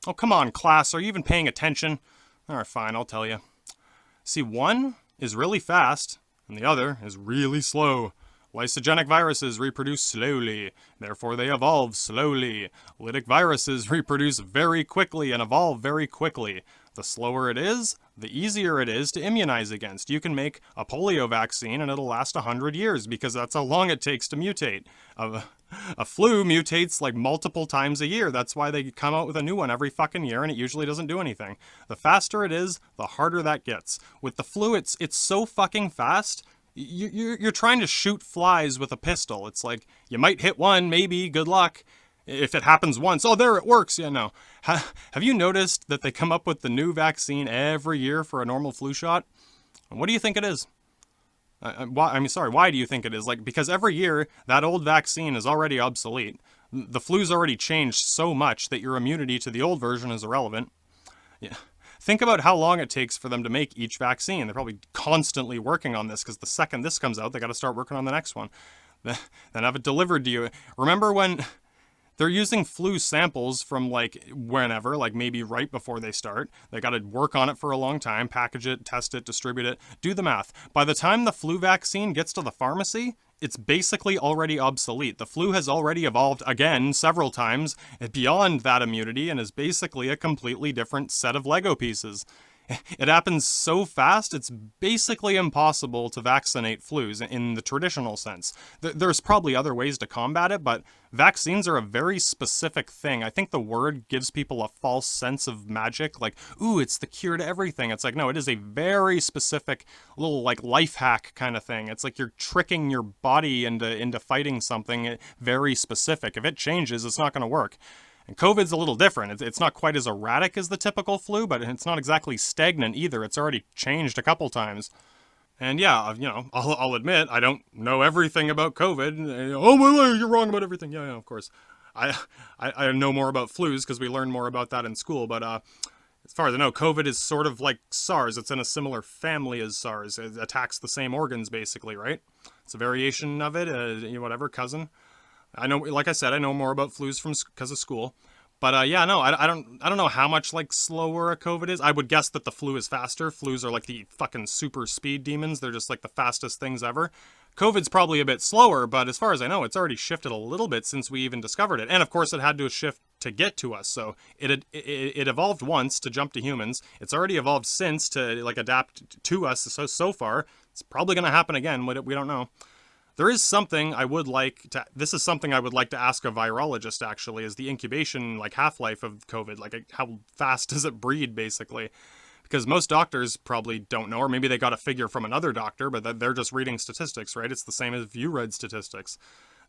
Oh, come on, class, are you even paying attention? All right, fine, I'll tell you. See, one is really fast, and the other is really slow. Lysogenic viruses reproduce slowly, therefore they evolve slowly. Lytic viruses reproduce very quickly and evolve very quickly. The slower it is, the easier it is to immunize against. You can make a polio vaccine and it'll last 100 years because that's how long it takes to mutate. A flu mutates like multiple times a year. That's why they come out with a new one every fucking year, and it usually doesn't do anything. The faster it is, the harder that gets. With the flu, it's so fucking fast. You're trying to shoot flies with a pistol. It's like, you might hit one, maybe, good luck. If it happens once, oh, there, it works. Yeah, no. Have you noticed that they come up with the new vaccine every year for a normal flu shot? What do you think it is? Why do you think it is? Like, because every year, that old vaccine is already obsolete. The flu's already changed so much that your immunity to the old version is irrelevant. Yeah. Think about how long it takes for them to make each vaccine. They're probably constantly working on this because the second this comes out, they got to start working on the next one. Then have it delivered to you. Remember when they're using flu samples from like whenever, like maybe right before they start. They got to work on it for a long time, package it, test it, distribute it. Do the math. By the time the flu vaccine gets to the pharmacy, it's basically already obsolete. The flu has already evolved again several times beyond that immunity and is basically a completely different set of Lego pieces. It happens so fast, it's basically impossible to vaccinate flus in the traditional sense. There's probably other ways to combat it, but vaccines are a very specific thing. I think the word gives people a false sense of magic, like, ooh, it's the cure to everything. It's like, no, it is a very specific little, like, life hack kind of thing. It's like you're tricking your body into fighting something very specific. If it changes, it's not going to work. And COVID's a little different. It's not quite as erratic as the typical flu, but it's not exactly stagnant either. It's already changed a couple times. And yeah, I'll admit, I don't know everything about COVID. Oh my God, you're wrong about everything. Yeah, of course. I know more about flus because we learned more about that in school, but as far as I know, COVID is sort of like SARS. It's in a similar family as SARS. It attacks the same organs, basically, right? It's a variation of it, whatever, cousin. I know, like I said, I know more about flus because of school. But I don't know how much like slower a COVID is. I would guess that the flu is faster. Flus are like the fucking super speed demons. They're just like the fastest things ever. COVID's probably a bit slower, but as far as I know, it's already shifted a little bit since we even discovered it. And of course, it had to shift to get to us. So it evolved once to jump to humans. It's already evolved since to like adapt to us. So far, it's probably going to happen again. We don't know. There is something I would like to, this is something I would like to ask a virologist actually, is the incubation, like half-life of COVID, like how fast does it breed basically? Because most doctors probably don't know, or maybe they got a figure from another doctor, but they're just reading statistics, right? It's the same as if you read statistics.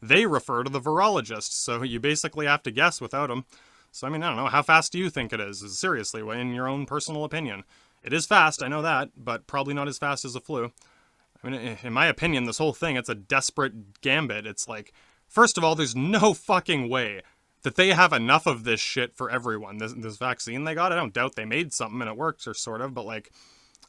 They refer to the virologist, so you basically have to guess without them. So I mean, I don't know, how fast do you think it is? Seriously, in your own personal opinion. It is fast, I know that, but probably not as fast as a flu. I mean, in my opinion, this whole thing, it's a desperate gambit. It's like, first of all, there's no fucking way that they have enough of this shit for everyone. This vaccine they got, I don't doubt they made something and it works, or sort of, but like,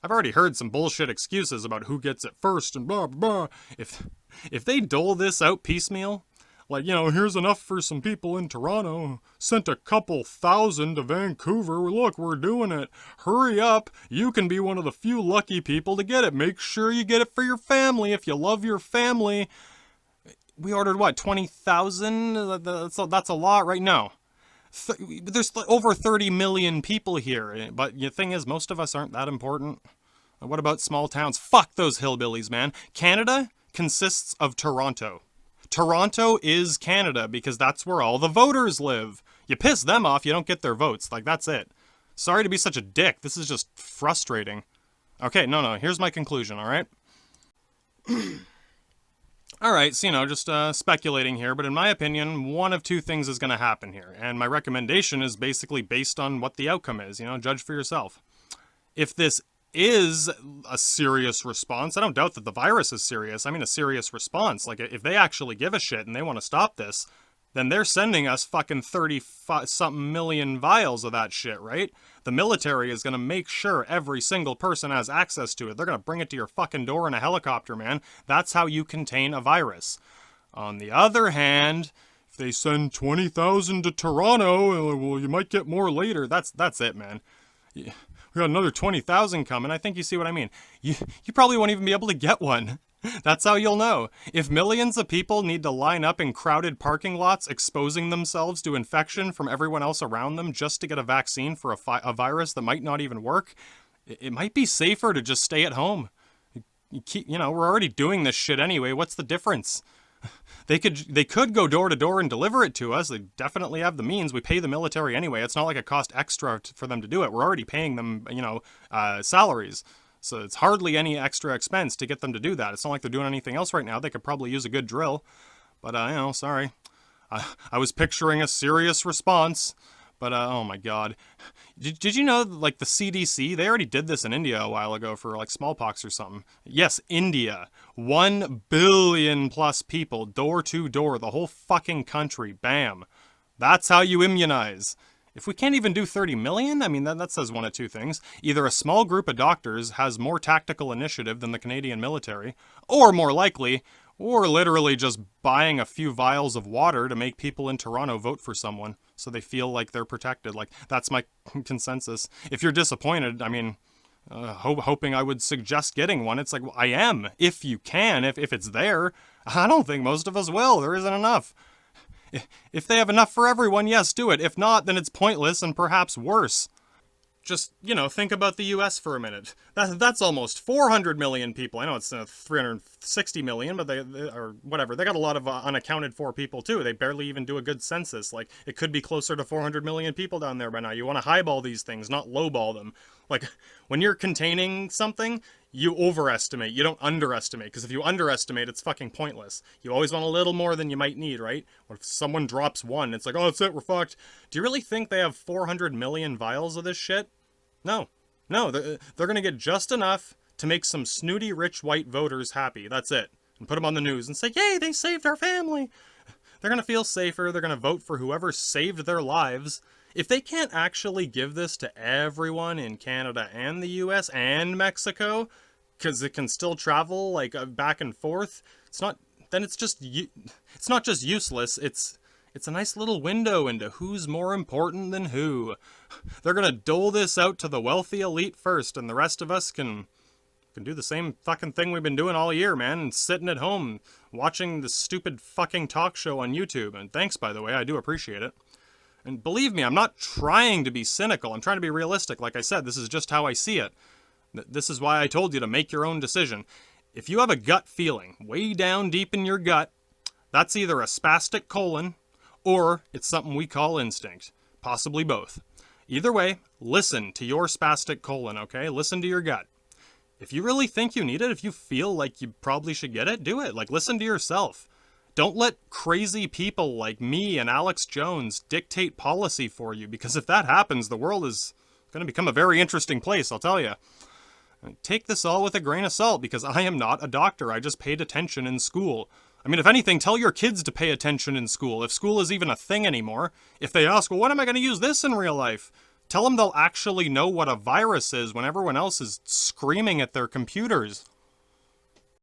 I've already heard some bullshit excuses about who gets it first and blah, blah, blah. If they dole this out piecemeal, like, here's enough for some people in Toronto, sent a couple thousand to Vancouver, look, we're doing it, hurry up, you can be one of the few lucky people to get it, make sure you get it for your family if you love your family. We ordered, what, 20,000? That's a lot, right? No. There's over 30 million people here, but the thing is, most of us aren't that important. What about small towns? Fuck those hillbillies, man. Canada consists of Toronto. Toronto is Canada because that's where all the voters live. You piss them off, you don't get their votes. Like, that's it. Sorry to be such a dick. This is just frustrating. Okay, no. Here's my conclusion, alright? Alright, so, just speculating here, but in my opinion, one of two things is going to happen here. And my recommendation is basically based on what the outcome is. Judge for yourself. If this is a serious response. I don't doubt that the virus is serious. I mean a serious response. Like, if they actually give a shit and they want to stop this, then they're sending us fucking 30-something million vials of that shit, right? The military is going to make sure every single person has access to it. They're going to bring it to your fucking door in a helicopter, man. That's how you contain a virus. On the other hand, if they send 20,000 to Toronto, well, you might get more later. That's it, man. Yeah. We got another 20,000 coming. I think you see what I mean. You probably won't even be able to get one. That's how you'll know. If millions of people need to line up in crowded parking lots, exposing themselves to infection from everyone else around them just to get a vaccine for a virus that might not even work, it might be safer to just stay at home. We're already doing this shit anyway. What's the difference? They could go door to door and deliver it to us. They definitely have the means. We pay the military anyway. It's not like it cost extra for them to do it. We're already paying them, salaries. So it's hardly any extra expense to get them to do that. It's not like they're doing anything else right now. They could probably use a good drill. But, sorry. I was picturing a serious response. But, oh my god. Did you know, like, the CDC, they already did this in India a while ago for, like, smallpox or something. Yes, India. 1 billion plus people, door to door, the whole fucking country. Bam. That's how you immunize. If we can't even do 30 million, I mean, that says one of two things. Either a small group of doctors has more tactical initiative than the Canadian military, or more likely, we're literally just buying a few vials of water to make people in Toronto vote for someone so they feel like they're protected. Like, that's my consensus. If you're disappointed, I mean, hoping I would suggest getting one, it's like, well, I am, if you can, if it's there. I don't think most of us will. There isn't enough. If they have enough for everyone, yes, do it. If not, then it's pointless and perhaps worse. Just, think about the US for a minute. That's almost 400 million people. I know it's 360 million, but they or whatever. They got a lot of unaccounted for people too. They barely even do a good census. Like, it could be closer to 400 million people down there by now. You want to highball these things, not lowball them. Like, when you're containing something, you overestimate. You don't underestimate, because if you underestimate, it's fucking pointless. You always want a little more than you might need, right? What if someone drops one? It's like, oh, that's it, we're fucked. Do you really think they have 400 million vials of this shit? No. No, they're gonna get just enough to make some snooty rich white voters happy. That's it. And put them on the news and say, yay, they saved our family. They're gonna feel safer. They're gonna vote for whoever saved their lives. If they can't actually give this to everyone in Canada and the US and Mexico, because it can still travel, like, back and forth, it's not just useless, it's a nice little window into who's more important than who. They're gonna dole this out to the wealthy elite first, and the rest of us can do the same fucking thing we've been doing all year, man, and sitting at home watching this stupid fucking talk show on YouTube. And thanks, by the way, I do appreciate it. And believe me, I'm not trying to be cynical. I'm trying to be realistic. Like I said, this is just how I see it. This is why I told you to make your own decision. If you have a gut feeling, way down deep in your gut, that's either a spastic colon, or it's something we call instinct. Possibly both. Either way, listen to your spastic colon, okay? Listen to your gut. If you really think you need it, if you feel like you probably should get it, do it. Like, listen to yourself. Don't let crazy people like me and Alex Jones dictate policy for you, because if that happens, the world is going to become a very interesting place, I'll tell you. Take this all with a grain of salt, because I am not a doctor. I just paid attention in school. I mean, if anything, tell your kids to pay attention in school, if school is even a thing anymore. If they ask, well, when am I going to use this in real life? Tell them they'll actually know what a virus is when everyone else is screaming at their computers.